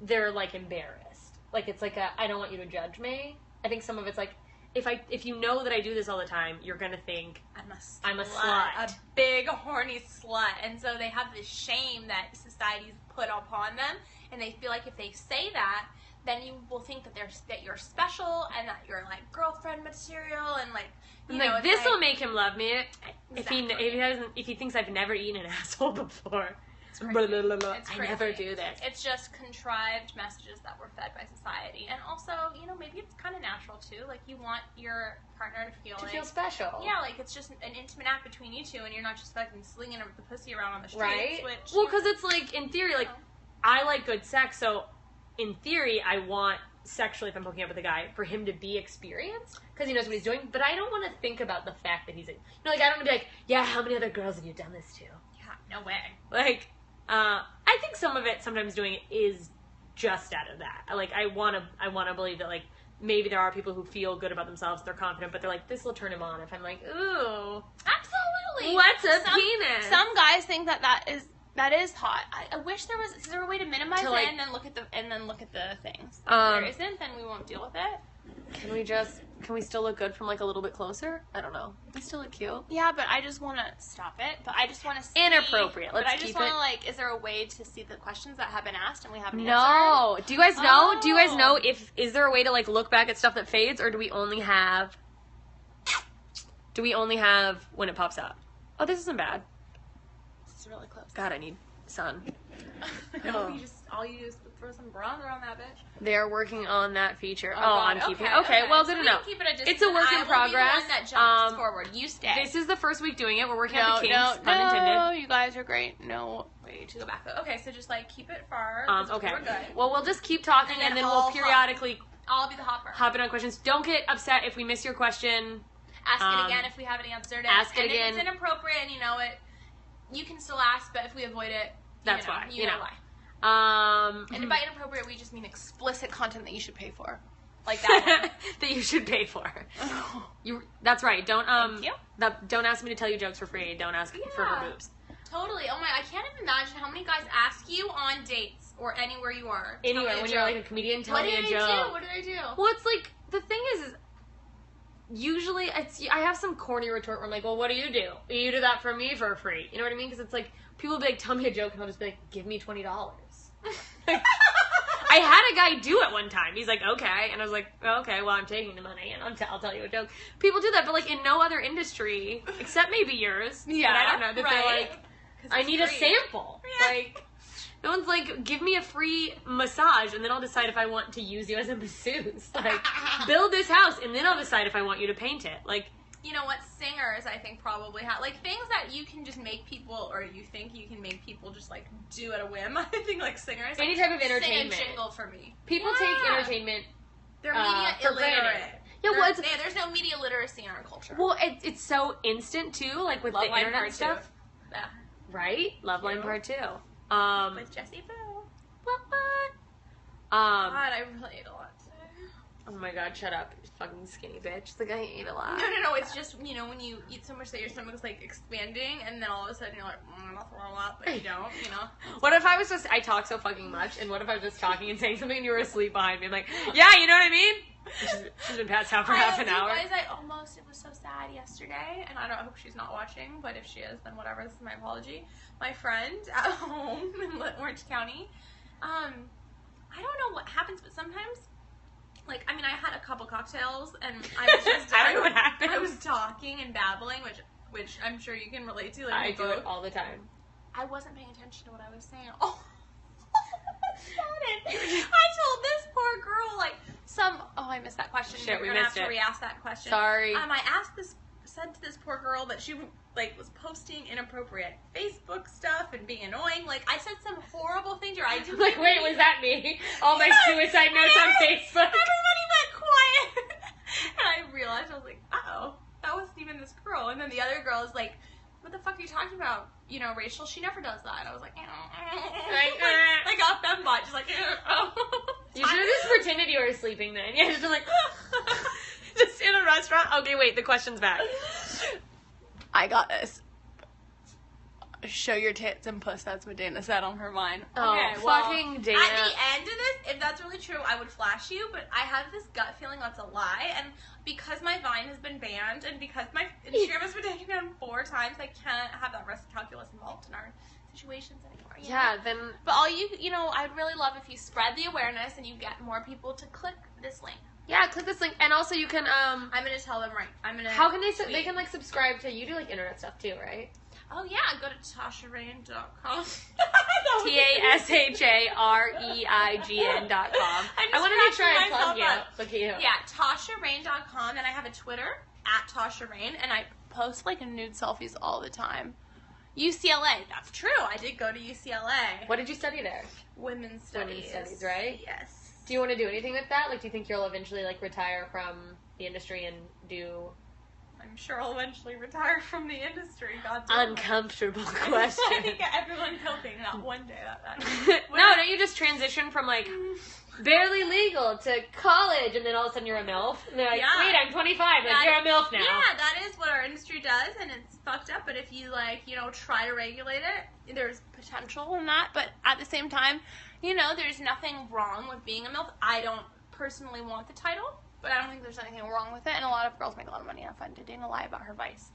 [SPEAKER 2] they're like embarrassed. Like it's like I don't want you to judge me. I think some of it's like, if you know that I do this all the time, you're gonna think I'm a slut.
[SPEAKER 1] A big horny slut. And so they have this shame that society's put upon them, and they feel like if they say that, then you will think that you're special and that you're like girlfriend material and like you know,
[SPEAKER 2] this will make him love me.
[SPEAKER 1] Exactly.
[SPEAKER 2] If he thinks I've never eaten an asshole before.
[SPEAKER 1] It's crazy. It's
[SPEAKER 2] I
[SPEAKER 1] crazy.
[SPEAKER 2] never do this.
[SPEAKER 1] It's just contrived messages that were fed by society. And also, you know, maybe it's kind of natural too. Like you want your partner to feel
[SPEAKER 2] special.
[SPEAKER 1] Yeah, like it's just an intimate act between you two and you're not just fucking slinging the pussy around on the streets.
[SPEAKER 2] Right?
[SPEAKER 1] Which,
[SPEAKER 2] Well, because it's like, in theory, like, I like good sex, so in theory, I want sexually, if I'm hooking up with a guy, for him to be experienced, because he knows what he's doing, but I don't want to think about the fact that he's, like, you know, like, I don't want to be like, yeah, how many other girls have you done this to?
[SPEAKER 1] Yeah, no way.
[SPEAKER 2] Like, I think some of it, sometimes doing it, is just out of that. Like, I want to believe that, like, maybe there are people who feel good about themselves, they're confident, but they're like, this will turn him on if I'm like, ooh.
[SPEAKER 1] Absolutely.
[SPEAKER 2] What's a penis?
[SPEAKER 1] Some guys think that is hot. I wish there was. Is there a way to minimize
[SPEAKER 2] To, like,
[SPEAKER 1] it and then look at the things? If there isn't, then we won't deal with it.
[SPEAKER 2] Can we still look good from like a little bit closer? I don't know. We still look cute.
[SPEAKER 1] Yeah, but I just want to stop it. But I just want to see.
[SPEAKER 2] Inappropriate. Let's
[SPEAKER 1] but I just
[SPEAKER 2] keep
[SPEAKER 1] want
[SPEAKER 2] it.
[SPEAKER 1] to like. Is there a way to see the questions that have been asked and we haven't answered?
[SPEAKER 2] No. Do you guys know?
[SPEAKER 1] Oh.
[SPEAKER 2] Do you guys know is there a way to like look back at stuff that fades, or do we only have when it pops up? Oh, this isn't bad.
[SPEAKER 1] This is really close.
[SPEAKER 2] God, I need sun.
[SPEAKER 1] No, all you do is throw some bronzer on that bitch.
[SPEAKER 2] They're working on that feature. Oh,
[SPEAKER 1] God.
[SPEAKER 2] I'm keeping it.
[SPEAKER 1] Okay.
[SPEAKER 2] Okay, well, good
[SPEAKER 1] So
[SPEAKER 2] to know.
[SPEAKER 1] keep it a distance.
[SPEAKER 2] It's a work in
[SPEAKER 1] I will
[SPEAKER 2] progress.
[SPEAKER 1] be the one that jumps forward. You stay.
[SPEAKER 2] This is the first week doing it. We're working out the kinks.
[SPEAKER 1] No,
[SPEAKER 2] Pun intended.
[SPEAKER 1] you guys are great. No way to go back. Okay, so just like keep it far.
[SPEAKER 2] Okay.
[SPEAKER 1] We're good.
[SPEAKER 2] Well, we'll just keep talking, and then we'll periodically
[SPEAKER 1] I'll be the hopper.
[SPEAKER 2] hop in on questions. Don't get upset if we miss your question.
[SPEAKER 1] Ask it again if we haven't answered it.
[SPEAKER 2] Ask it
[SPEAKER 1] and
[SPEAKER 2] again.
[SPEAKER 1] if it's inappropriate and you know it, you can still ask, but if we avoid it,
[SPEAKER 2] That's why.
[SPEAKER 1] You know why. And by inappropriate, we just mean explicit content that you should pay for. Like that one.
[SPEAKER 2] that you should pay for. That's right. Don't
[SPEAKER 1] Thank you.
[SPEAKER 2] Don't ask me to tell you jokes for free. Don't ask for her boobs.
[SPEAKER 1] Totally. Oh my! I can't even imagine how many guys ask you on dates or anywhere you are.
[SPEAKER 2] Anywhere when you're like a comedian, tell me a joke.
[SPEAKER 1] What did I do?
[SPEAKER 2] Well, it's like the thing is usually I have some corny retort where I'm like, well, what do? You do that for me for free. You know what I mean? Because it's like people will be like, tell me a joke, and I'll just be like, give me $20. I had a guy do it one time. He's like, okay. And I was like, okay, well, I'm taking the money, and I'll tell you a joke. People do that, but, like, in no other industry, except maybe yours.
[SPEAKER 1] Yeah,
[SPEAKER 2] but I don't know. That
[SPEAKER 1] right.
[SPEAKER 2] They're like, I need a sample.
[SPEAKER 1] Yeah.
[SPEAKER 2] Like, no one's like, give me a free massage, and then I'll decide if I want to use you as a masseuse. Like, build this house, and then I'll decide if I want you to paint it. Like,
[SPEAKER 1] you know what, singers I think probably have like things that you can just make people, or you think you can make people just like do at a whim. I think like singers,
[SPEAKER 2] any type of entertainment.
[SPEAKER 1] sing a jingle for me.
[SPEAKER 2] People take entertainment
[SPEAKER 1] They're media
[SPEAKER 2] for
[SPEAKER 1] illiterate.
[SPEAKER 2] granted. Yeah, well,
[SPEAKER 1] there's no media literacy in our culture.
[SPEAKER 2] Well, it's so instant too, like with
[SPEAKER 1] Love
[SPEAKER 2] the
[SPEAKER 1] Line
[SPEAKER 2] internet
[SPEAKER 1] Part
[SPEAKER 2] stuff.
[SPEAKER 1] 2. Yeah.
[SPEAKER 2] Right? Love Line Part 2.
[SPEAKER 1] With Jessie Boo.
[SPEAKER 2] What?
[SPEAKER 1] God, I really ate a lot today.
[SPEAKER 2] Oh my god, shut up, you fucking skinny bitch. The guy ate a lot.
[SPEAKER 1] No, it's just, when you eat so much that your stomach's, like, expanding, and then all of a sudden you're like, I'm gonna throw up, but you don't,
[SPEAKER 2] What if I was just, I talk so fucking much, and what if I was just talking and saying something and you were asleep behind me? I'm like, yeah, you know what I mean? She's been passed out for half an hour.
[SPEAKER 1] Guys, it was so sad yesterday, and I hope she's not watching, but if she is, then whatever, this is my apology. My friend at home in Orange County, I don't know what happens, but sometimes, like, I mean, I had a couple cocktails, and I was just,
[SPEAKER 2] I don't know what happened.
[SPEAKER 1] I was talking and babbling, which I'm sure you can relate to. Like,
[SPEAKER 2] I do it all the time.
[SPEAKER 1] I wasn't paying attention to what I was saying. Oh, I told this poor girl, like, I missed that question.
[SPEAKER 2] Shit,
[SPEAKER 1] We're gonna have to re-ask that question.
[SPEAKER 2] Sorry.
[SPEAKER 1] I said to this poor girl that she, like, was posting inappropriate Facebook stuff and being annoying. Like, I said some horrible thing to her. I did.
[SPEAKER 2] Like, wait, was that me? All my suicide notes on Facebook.
[SPEAKER 1] Everybody went quiet. And I realized, I was like, uh-oh, that wasn't even this girl. And then the other girl is like, what the fuck are you talking about? Rachel, she never does that. And I was like, like a fembot, just like,
[SPEAKER 2] You should have just pretended you were sleeping then. Yeah, just like, just in a restaurant. Okay, wait, the question's back.
[SPEAKER 1] I got this. Show your tits and puss. That's what Dana said on her Vine.
[SPEAKER 2] Okay, fucking Dana.
[SPEAKER 1] At the end of this, if that's really true, I would flash you, but I have this gut feeling that's a lie, and because my Vine has been banned, and because my Instagram has been taken down 4 times, I can't have that risk calculus involved in our situations anymore.
[SPEAKER 2] Yeah, then...
[SPEAKER 1] But I'd really love if you spread the awareness and you get more people to click this link.
[SPEAKER 2] Yeah, click this link, and also you can,
[SPEAKER 1] I'm gonna tell them
[SPEAKER 2] how can they can, like, subscribe to, you do, like, internet stuff, too, right?
[SPEAKER 1] Oh, yeah, go to TashaReign.com.
[SPEAKER 2] TashaReign.com. I want to make sure I plug you. Look at you.
[SPEAKER 1] Yeah, TashaReign.com, and I have a Twitter, @Tasha Reign, and I post, like, nude selfies all the time. UCLA, that's true. I did go to UCLA.
[SPEAKER 2] What did you study there?
[SPEAKER 1] Women's Studies.
[SPEAKER 2] Women's Studies, right?
[SPEAKER 1] Yes.
[SPEAKER 2] Do you want to do anything with that? Like, do you think you'll eventually, like, retire from the industry and do...
[SPEAKER 1] I'm sure I'll eventually retire from the industry. God's
[SPEAKER 2] uncomfortable question.
[SPEAKER 1] I think everyone's hoping that one day that
[SPEAKER 2] No, don't you just transition from, like, barely legal to college, and then all of a sudden you're a MILF? And they're like, wait, I'm 25, like, you're a MILF now.
[SPEAKER 1] Yeah, that is what our industry does, and it's fucked up, but if you, like, try to regulate it, there's potential in that, but at the same time, there's nothing wrong with being a MILF. I don't personally want the title, but I don't think there's anything wrong with it, and a lot of girls make a lot of money off it. Did Dana lie about her vice?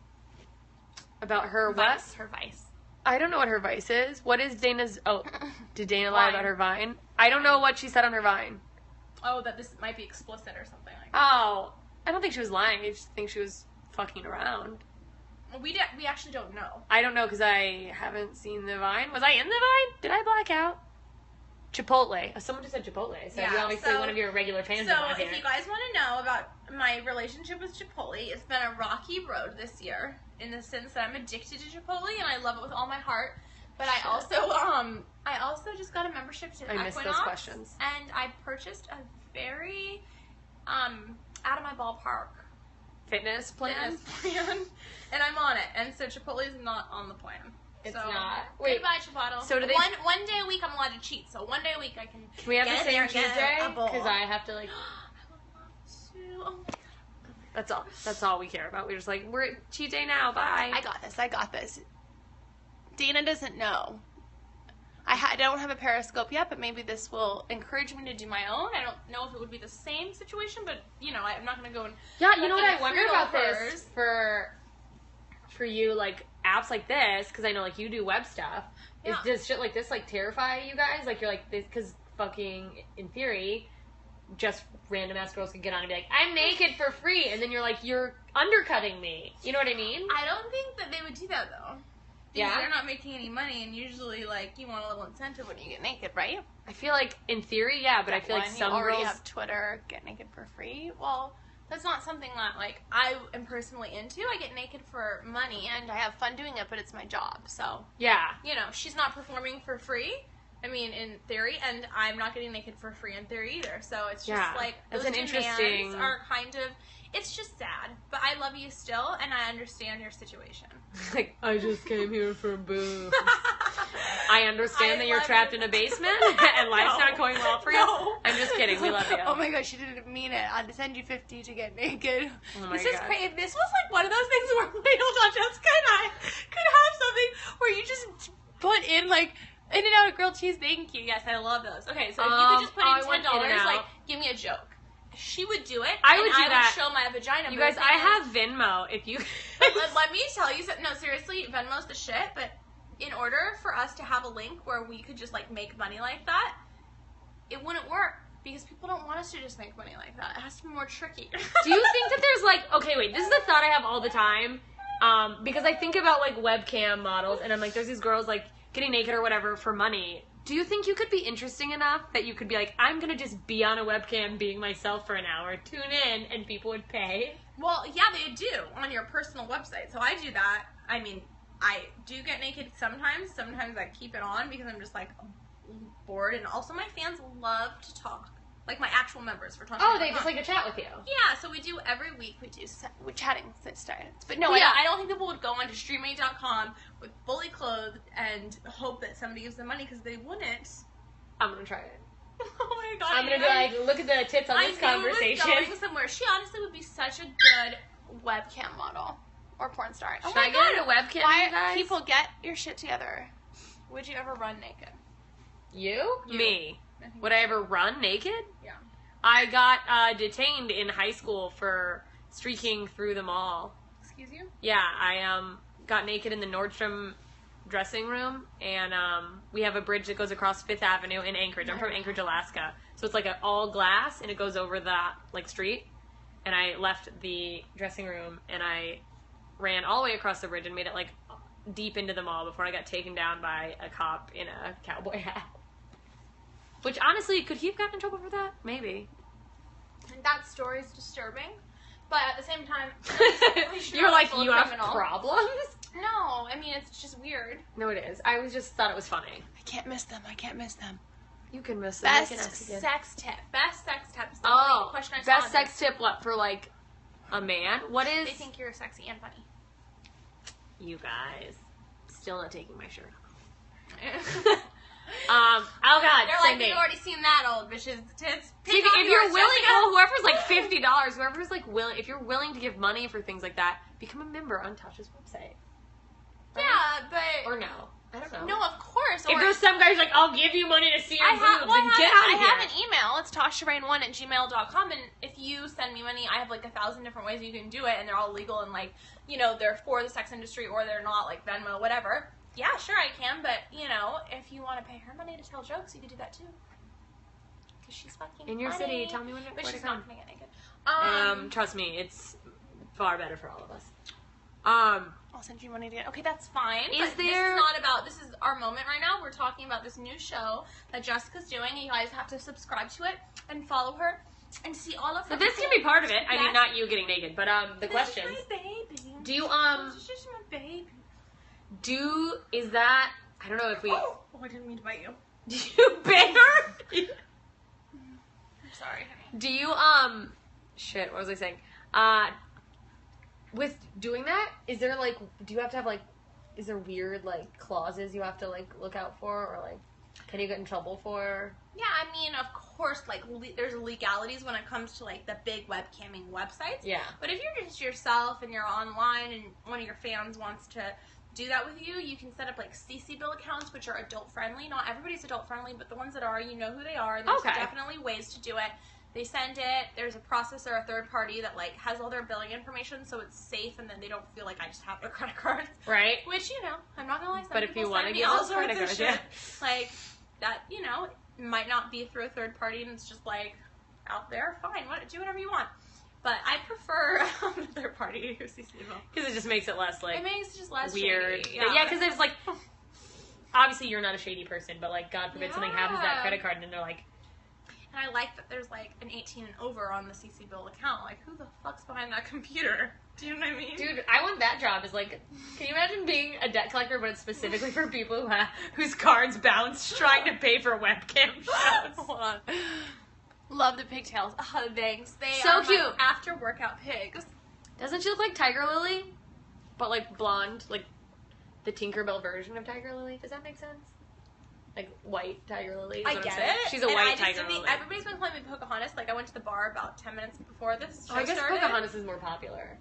[SPEAKER 2] About her
[SPEAKER 1] vice,
[SPEAKER 2] what?
[SPEAKER 1] Her vice.
[SPEAKER 2] I don't know what her vice is. What is Dana's... Oh, did Dana lie about her Vine? I don't know what she said on her Vine.
[SPEAKER 1] Oh, that this might be explicit or something like that.
[SPEAKER 2] Oh, I don't think she was lying. I just think she was fucking around.
[SPEAKER 1] We actually don't know.
[SPEAKER 2] I don't know because I haven't seen the Vine. Was I in the Vine? Did I black out? Chipotle. Someone just said Chipotle. So you're obviously one of your regular fans.
[SPEAKER 1] So if you guys want to know about my relationship with Chipotle, it's been a rocky road this year in the sense that I'm addicted to Chipotle and I love it with all my heart. But I also just got a membership to Equinox.
[SPEAKER 2] I missed those questions.
[SPEAKER 1] And I purchased a very out of my ballpark
[SPEAKER 2] fitness plan,
[SPEAKER 1] and I'm on it. And so Chipotle is not on the plan.
[SPEAKER 2] It's
[SPEAKER 1] so,
[SPEAKER 2] not. Wait,
[SPEAKER 1] goodbye, Chipotle.
[SPEAKER 2] So do they?
[SPEAKER 1] One day a week I'm allowed to cheat. So one day a week I can.
[SPEAKER 2] Can we have the same Tuesday?
[SPEAKER 1] Because
[SPEAKER 2] I have to like.
[SPEAKER 1] I would love to. Oh my god.
[SPEAKER 2] That's all. That's all we care about. We're just like, we're at cheat day now. Bye.
[SPEAKER 1] I got this. Dana doesn't know. I don't have a Periscope yet, but maybe this will encourage me to do my own. I don't know if it would be the same situation, but I'm not going to go and.
[SPEAKER 2] Yeah, you know what I wonder about this for you, like apps like this, because I know like you do web stuff. Yeah. Does shit like this like terrify you guys? Like you're like this because fucking in theory, just random ass girls can get on and be like, I'm naked for free, and then you're like, you're undercutting me. You know what I mean?
[SPEAKER 1] I don't think that they would do that though. Because they're not making any money, and usually, like, you want a little incentive when you get naked, right?
[SPEAKER 2] I feel like, in theory, yeah, but I feel like some
[SPEAKER 1] girls... You already
[SPEAKER 2] girls...
[SPEAKER 1] have Twitter, get naked for free. Well, that's not something that, like, I am personally into. I get naked for money, and I have fun doing it, but it's my job, so...
[SPEAKER 2] Yeah.
[SPEAKER 1] She's not performing for free, I mean, in theory, and I'm not getting naked for free in theory either. So it's just like
[SPEAKER 2] that's
[SPEAKER 1] those
[SPEAKER 2] an
[SPEAKER 1] demands
[SPEAKER 2] interesting.
[SPEAKER 1] are kind of. It's just sad, but I love you still, and I understand your situation.
[SPEAKER 2] Like, I just came here for boobs. I understand that you're trapped in a basement and life's not going well for you.
[SPEAKER 1] No.
[SPEAKER 2] I'm just kidding. We love you.
[SPEAKER 1] Oh my gosh, she didn't mean it. I'd send you $50 to get naked.
[SPEAKER 2] Oh my
[SPEAKER 1] This is
[SPEAKER 2] God.
[SPEAKER 1] crazy. This was like one of those things where Little Jessica and I could have something where you just put in like In-N-Out grilled cheese. Thank you. Yes, I love those. Okay, so if you could just put in $10, like give me a joke. She would do it.
[SPEAKER 2] I would do that.
[SPEAKER 1] I would show my vagina.
[SPEAKER 2] You guys, I have Venmo. If you
[SPEAKER 1] let me tell you something. No, seriously, Venmo's the shit. But in order for us to have a link where we could just like make money like that, it wouldn't work because people don't want us to just make money like that. It has to be more tricky.
[SPEAKER 2] Do you think that there's like, okay, wait, this is the thought I have all the time, because I think about like webcam models, and I'm like, there's these girls like getting naked or whatever for money. Do you think you could be interesting enough that you could be like, I'm gonna just be on a webcam being myself for an hour, tune in, and people would pay?
[SPEAKER 1] Well, yeah, they do on your personal website. So I do that. I mean, I do get naked sometimes. Sometimes I keep it on because I'm just like bored. And also my fans love to talk. Like my actual members for talking.
[SPEAKER 2] Oh, they just like to chat with you.
[SPEAKER 1] Yeah, so we do every week. We're chatting starts. But no,
[SPEAKER 2] Yeah.
[SPEAKER 1] I don't think people would go onto streaming.com with fully clothed and hope that somebody gives them money because they wouldn't.
[SPEAKER 2] I'm gonna try it.
[SPEAKER 1] Oh my god!
[SPEAKER 2] I'm gonna be like, look at the tits on this conversation.
[SPEAKER 1] I knew it was going somewhere. She honestly would be such a good webcam model or porn star.
[SPEAKER 2] Should I get a webcam, you guys?
[SPEAKER 1] People get your shit together. Would you ever run naked?
[SPEAKER 2] You? Me. Would I ever run naked?
[SPEAKER 1] Yeah.
[SPEAKER 2] I got detained in high school for streaking through the mall.
[SPEAKER 1] Excuse you?
[SPEAKER 2] Yeah, I got naked in the Nordstrom dressing room, and we have a bridge that goes across Fifth Avenue in Anchorage. I'm from Anchorage, Alaska, so it's like all glass, and it goes over that like street. And I left the dressing room, and I ran all the way across the bridge and made it like deep into the mall before I got taken down by a cop in a cowboy hat. Which, honestly, could he have gotten in trouble for that? Maybe.
[SPEAKER 1] And that story is disturbing, but at the same time,
[SPEAKER 2] you're like, you have
[SPEAKER 1] criminal.
[SPEAKER 2] problems?
[SPEAKER 1] No, I mean, it's just weird.
[SPEAKER 2] No, it is. I just thought it was funny.
[SPEAKER 1] I can't miss them.
[SPEAKER 2] You can miss them.
[SPEAKER 1] Best sex tip. Best sex tip is the
[SPEAKER 2] Oh,
[SPEAKER 1] only question I saw.
[SPEAKER 2] best sex tip, what, for, like, a man? What is...
[SPEAKER 1] They think you're sexy and funny.
[SPEAKER 2] You guys. Still not taking my shirt off. Oh God,
[SPEAKER 1] they're like, we've already seen that old bitch's tits.
[SPEAKER 2] See, if you're willing, whoever's like $50, whoever's like willing, if you're willing to give money for things like that, become a member on Tasha's website.
[SPEAKER 1] Right? Yeah, but
[SPEAKER 2] or no, I don't know.
[SPEAKER 1] No, of course.
[SPEAKER 2] If there's some guy who's like, I'll give you money to see your boobs, then get out of here.
[SPEAKER 1] I have an email. It's tashareign1@gmail.com, and if you send me money, I have like 1,000 different ways you can do it, and they're all legal and like, you know, they're for the sex industry or they're not, like Venmo, whatever. Yeah, sure I can, but, you know, if you want to pay her money to tell jokes, you can do that too. Because she's fucking
[SPEAKER 2] in your
[SPEAKER 1] funny.
[SPEAKER 2] city, tell me when
[SPEAKER 1] But she's not going to get naked.
[SPEAKER 2] Trust me, it's far better for all of us.
[SPEAKER 1] I'll send you money to get... Okay, that's fine.
[SPEAKER 2] This is
[SPEAKER 1] our moment right now. We're talking about this new show that Jessica's doing. You guys have to subscribe to it and follow her and see all of her...
[SPEAKER 2] So this can be part of it. I mean, not you getting naked, but the questions.
[SPEAKER 1] This is my baby.
[SPEAKER 2] Do you,
[SPEAKER 1] This is just my baby.
[SPEAKER 2] Is that, I don't know if we...
[SPEAKER 1] Oh, I didn't mean to bite you.
[SPEAKER 2] You bit her?
[SPEAKER 1] I'm sorry.
[SPEAKER 2] Do you, shit, what was I saying? With doing that, is there, like, do you have to have, like, is there weird, like, clauses you have to, like, look out for, or, like, can you get in trouble for?
[SPEAKER 1] Yeah, I mean, of course, like, there's legalities when it comes to, like, the big webcamming websites.
[SPEAKER 2] Yeah.
[SPEAKER 1] But if you're just yourself and you're online and one of your fans wants to do that with you, you can set up, like, CC Bill accounts, which are adult-friendly. Not everybody's adult-friendly, but the ones that are, you know who they are. There's definitely ways to do it. They send it. There's a processor, a third party that, like, has all their billing information, so it's safe, and then they don't feel like I just have their credit cards.
[SPEAKER 2] Right.
[SPEAKER 1] Which, you know, I'm not gonna lie.
[SPEAKER 2] But if you want to give us credit cards, yeah.
[SPEAKER 1] Like, that, you know, might not be through a third party, and it's just, like, out there. Fine. Do whatever you want. But I prefer the third party CC Bill.
[SPEAKER 2] Because it just makes it less, like,
[SPEAKER 1] it makes it just less
[SPEAKER 2] weird.
[SPEAKER 1] Shady.
[SPEAKER 2] Yeah, because it's, like, obviously you're not a shady person, but, like, God forbid something happens to that credit card, and then they're like,
[SPEAKER 1] And I like that there's like an 18 and over on the CC Bill account. Like, who the fuck's behind that computer? Do you know what I mean?
[SPEAKER 2] Dude, I want that job. Is like, can you imagine being a debt collector, but it's specifically for people whose cards bounce trying to pay for webcam shows?
[SPEAKER 1] Hold on. Love the pigtails. Oh, the bangs. They
[SPEAKER 2] So
[SPEAKER 1] are
[SPEAKER 2] cute.
[SPEAKER 1] my after workout pigs.
[SPEAKER 2] Doesn't she look like Tiger Lily? But like blonde, like the Tinkerbell version of Tiger Lily. Does that make sense? Like white Tiger Lily. Is
[SPEAKER 1] I
[SPEAKER 2] what
[SPEAKER 1] get
[SPEAKER 2] I'm saying.
[SPEAKER 1] it.
[SPEAKER 2] She's a
[SPEAKER 1] And
[SPEAKER 2] white
[SPEAKER 1] I just
[SPEAKER 2] Tiger
[SPEAKER 1] didn't-
[SPEAKER 2] Lily.
[SPEAKER 1] Everybody's been calling me Pocahontas. Like, I went to the bar about 10 minutes before this show
[SPEAKER 2] I guess
[SPEAKER 1] started.
[SPEAKER 2] Pocahontas is more popular.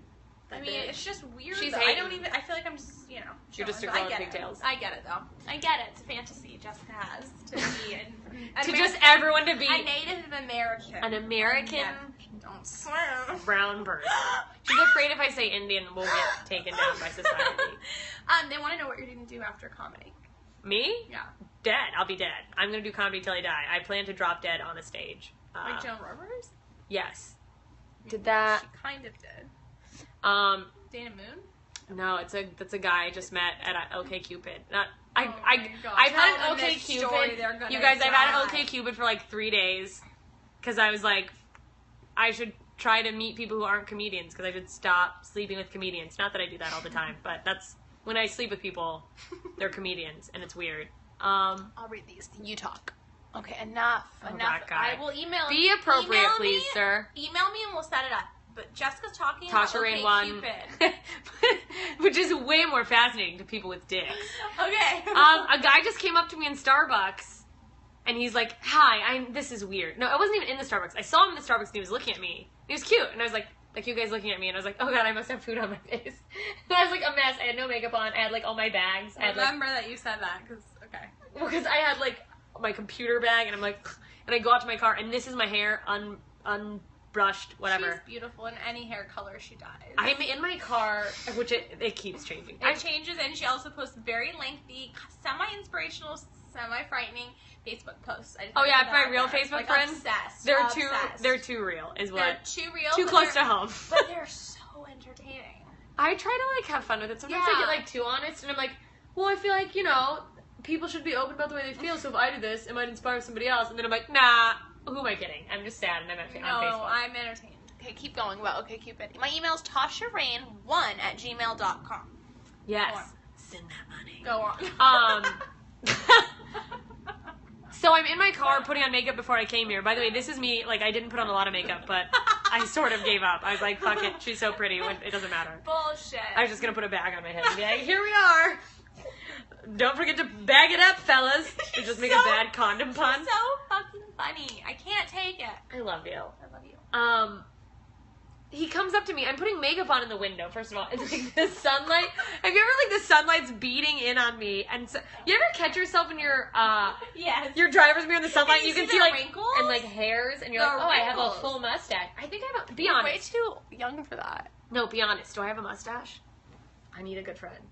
[SPEAKER 1] I mean, it's just weird.
[SPEAKER 2] She's
[SPEAKER 1] though. I
[SPEAKER 2] hating.
[SPEAKER 1] don't even. I feel like I'm just, you know.
[SPEAKER 2] You're just a
[SPEAKER 1] chilling,
[SPEAKER 2] girl
[SPEAKER 1] but
[SPEAKER 2] with pigtails.
[SPEAKER 1] I get it though. I get it. It's a fantasy Jessica has to be
[SPEAKER 2] To just everyone to be
[SPEAKER 1] a Native American.
[SPEAKER 2] an American
[SPEAKER 1] Yeah. Don't swim.
[SPEAKER 2] brown person. She's afraid if I say Indian, we'll get taken down by society.
[SPEAKER 1] They want to know what you're going to do after comedy.
[SPEAKER 2] Me?
[SPEAKER 1] Yeah.
[SPEAKER 2] Dead. I'll be dead. I'm gonna do comedy till I die. I plan to drop dead on a stage.
[SPEAKER 1] Like Joan Rivers?
[SPEAKER 2] Yes. Did that?
[SPEAKER 1] She kind of did. Dana Moon?
[SPEAKER 2] No, that's a guy I just met at OkCupid. Not
[SPEAKER 1] Oh my God.
[SPEAKER 2] I've
[SPEAKER 1] Tell
[SPEAKER 2] had an
[SPEAKER 1] them this story,
[SPEAKER 2] OkCupid.
[SPEAKER 1] they're gonna
[SPEAKER 2] You guys, I've had an
[SPEAKER 1] die.
[SPEAKER 2] OkCupid for like 3 days because I was like, I should try to meet people who aren't comedians because I should stop sleeping with comedians. Not that I do that all the time, but that's when I sleep with people, they're comedians and it's weird.
[SPEAKER 1] I'll read these. You talk. Okay, enough.
[SPEAKER 2] Oh,
[SPEAKER 1] Enough.
[SPEAKER 2] that guy.
[SPEAKER 1] I will email.
[SPEAKER 2] Be appropriate,
[SPEAKER 1] email
[SPEAKER 2] please,
[SPEAKER 1] me,
[SPEAKER 2] sir.
[SPEAKER 1] Email me and we'll set it up. But Jessica's talking
[SPEAKER 2] Tasha
[SPEAKER 1] about
[SPEAKER 2] Reign won,
[SPEAKER 1] Cupid.
[SPEAKER 2] which is way more fascinating to people with dicks.
[SPEAKER 1] Okay.
[SPEAKER 2] A guy just came up to me in Starbucks, and he's like, "Hi, this is weird." No, I wasn't even in the Starbucks. I saw him in the Starbucks, and he was looking at me. He was cute, and I was like, "The cute guy's looking at me," and I was like, "Oh God, I must have food on my face." And I was like a mess. I had no makeup on. I had like all my bags. I had like,
[SPEAKER 1] remember that you said that because
[SPEAKER 2] because I had like my computer bag, and I'm like, and I go out to my car, and this is my hair unbrushed, whatever.
[SPEAKER 1] She's beautiful in any hair color she dyes.
[SPEAKER 2] I'm in my car, which it keeps changing.
[SPEAKER 1] It changes, and she also posts very lengthy, semi-inspirational, semi-frightening Facebook posts. I just
[SPEAKER 2] Oh
[SPEAKER 1] wanna
[SPEAKER 2] yeah,
[SPEAKER 1] put
[SPEAKER 2] my
[SPEAKER 1] that
[SPEAKER 2] real
[SPEAKER 1] out there.
[SPEAKER 2] Facebook
[SPEAKER 1] Like,
[SPEAKER 2] friends.
[SPEAKER 1] obsessed.
[SPEAKER 2] They're
[SPEAKER 1] obsessed.
[SPEAKER 2] too real, is what.
[SPEAKER 1] They're too real.
[SPEAKER 2] Too
[SPEAKER 1] but
[SPEAKER 2] close
[SPEAKER 1] they're-
[SPEAKER 2] to home.
[SPEAKER 1] But they're so entertaining.
[SPEAKER 2] I try to like have fun with it. Sometimes I
[SPEAKER 1] Yeah.
[SPEAKER 2] get like too honest, and I'm like, well, I feel like people should be open about the way they feel. So if I do this, it might inspire somebody else. And then I'm like, nah, who am I kidding? I'm just sad, and I'm on Facebook.
[SPEAKER 1] No, I'm entertained. Okay, keep going. Well, okay, Cupid. My email is TashaRain1@gmail.com.
[SPEAKER 2] Yes,
[SPEAKER 1] Go on.
[SPEAKER 2] send that money.
[SPEAKER 1] Go on.
[SPEAKER 2] So I'm in my car putting on makeup before I came here. By the way, this is me. Like, I didn't put on a lot of makeup, but I sort of gave up. I was like, fuck it. She's so pretty. It doesn't matter.
[SPEAKER 1] Bullshit.
[SPEAKER 2] I was just going to put a bag on my head and be like, here we are. Don't forget to bag it up, fellas. You just make a bad condom pun.
[SPEAKER 1] So fucking funny. I can't take it.
[SPEAKER 2] I love you.
[SPEAKER 1] I love you.
[SPEAKER 2] He comes up to me. I'm putting makeup on in the window, first of all. It's like the sunlight. Have you ever, like, the sunlight's beating in on me? And so, you ever catch yourself in your,
[SPEAKER 1] Yes.
[SPEAKER 2] your driver's mirror in the sunlight?
[SPEAKER 1] And
[SPEAKER 2] You
[SPEAKER 1] you
[SPEAKER 2] can
[SPEAKER 1] see
[SPEAKER 2] see,
[SPEAKER 1] the
[SPEAKER 2] like,
[SPEAKER 1] wrinkles?
[SPEAKER 2] and, like, hairs. And you're
[SPEAKER 1] The
[SPEAKER 2] like, oh, I have a
[SPEAKER 1] wrinkles.
[SPEAKER 2] full mustache. I think I have a, be
[SPEAKER 1] You're way
[SPEAKER 2] honest.
[SPEAKER 1] too young for that.
[SPEAKER 2] No, be honest. Do I have a mustache? I need a good friend.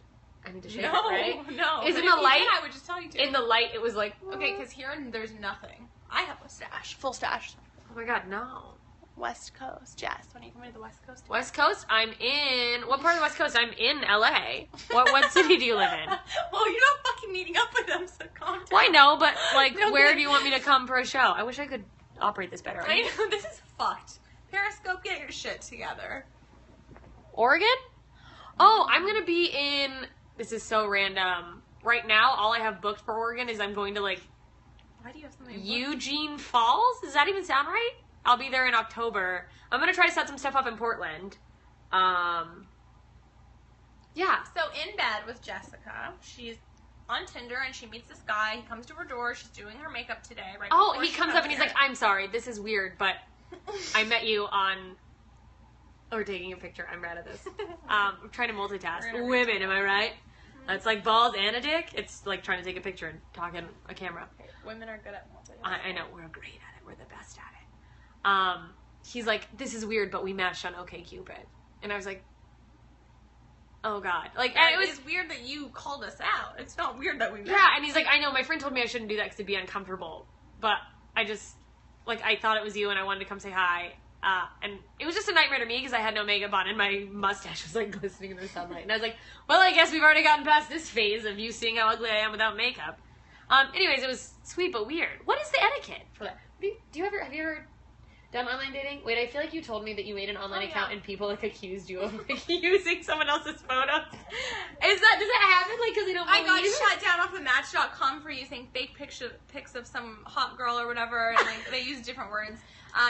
[SPEAKER 2] I need to shave
[SPEAKER 1] No,
[SPEAKER 2] it, right?
[SPEAKER 1] no.
[SPEAKER 2] Is
[SPEAKER 1] But
[SPEAKER 2] in
[SPEAKER 1] if
[SPEAKER 2] the
[SPEAKER 1] you
[SPEAKER 2] light?
[SPEAKER 1] did, I would just tell you to.
[SPEAKER 2] In the light, it was like,
[SPEAKER 1] Okay, because here there's nothing. I have a stash. Full stash.
[SPEAKER 2] oh my God, no.
[SPEAKER 1] West Coast. Jess, when are you coming to the West Coast?
[SPEAKER 2] West Coast? I'm in, what part of the West Coast? I'm in LA. What city do you live in?
[SPEAKER 1] Well, you're not fucking meeting up with them, so calm down.
[SPEAKER 2] Well, I know, but, like,
[SPEAKER 1] No,
[SPEAKER 2] where
[SPEAKER 1] but-
[SPEAKER 2] do you want me to come for a show? I wish I could operate this better.
[SPEAKER 1] I know, this is fucked. Periscope, get your shit together.
[SPEAKER 2] Oregon? Oh, I'm going to be in, this is so random. Right now, all I have booked for Oregon is I'm going to, like,
[SPEAKER 1] Why do you have something?
[SPEAKER 2] Eugene Falls? Does that even sound right? I'll be there in October. I'm going to try to set some stuff up in Portland. Yeah.
[SPEAKER 1] So in bed with Jessica, she's on Tinder and she meets this guy. He comes to her door. She's doing her makeup today. Right.
[SPEAKER 2] Oh,
[SPEAKER 1] before
[SPEAKER 2] he
[SPEAKER 1] she
[SPEAKER 2] comes up and he's
[SPEAKER 1] here.
[SPEAKER 2] like, I'm sorry, this is weird, but I met you on... Or taking a picture. I'm bad at this. I'm trying to multitask.
[SPEAKER 1] We're gonna
[SPEAKER 2] Women, am I right? It's like balls and a dick. It's like trying to take a picture and talk in a camera.
[SPEAKER 1] Okay, women are good at multitasking.
[SPEAKER 2] I know, we're great at it. We're the best at it. He's like, this is weird, but we matched on OkCupid. And I was like, oh God. Like, and it was...
[SPEAKER 1] It's weird that you called us out. It's not weird that we met.
[SPEAKER 2] Yeah, and he's like, I know, my friend told me I shouldn't do that because it'd be uncomfortable. But I just, like, I thought it was you and I wanted to come say hi. And it was just a nightmare to me because I had no makeup on and my mustache was, like, glistening in the sunlight. And I was like, well, I guess we've already gotten past this phase of you seeing how ugly I am without makeup. Anyways, it was sweet but weird. What is the etiquette for that? Have you ever done online dating? Wait, I feel like you told me that you made an online account and people like accused you of like using someone else's photos. Does that happen? Like, because they don't
[SPEAKER 1] I got
[SPEAKER 2] believe
[SPEAKER 1] shut down off of Match.com for using fake pics of some hot girl or whatever, and like they use different words.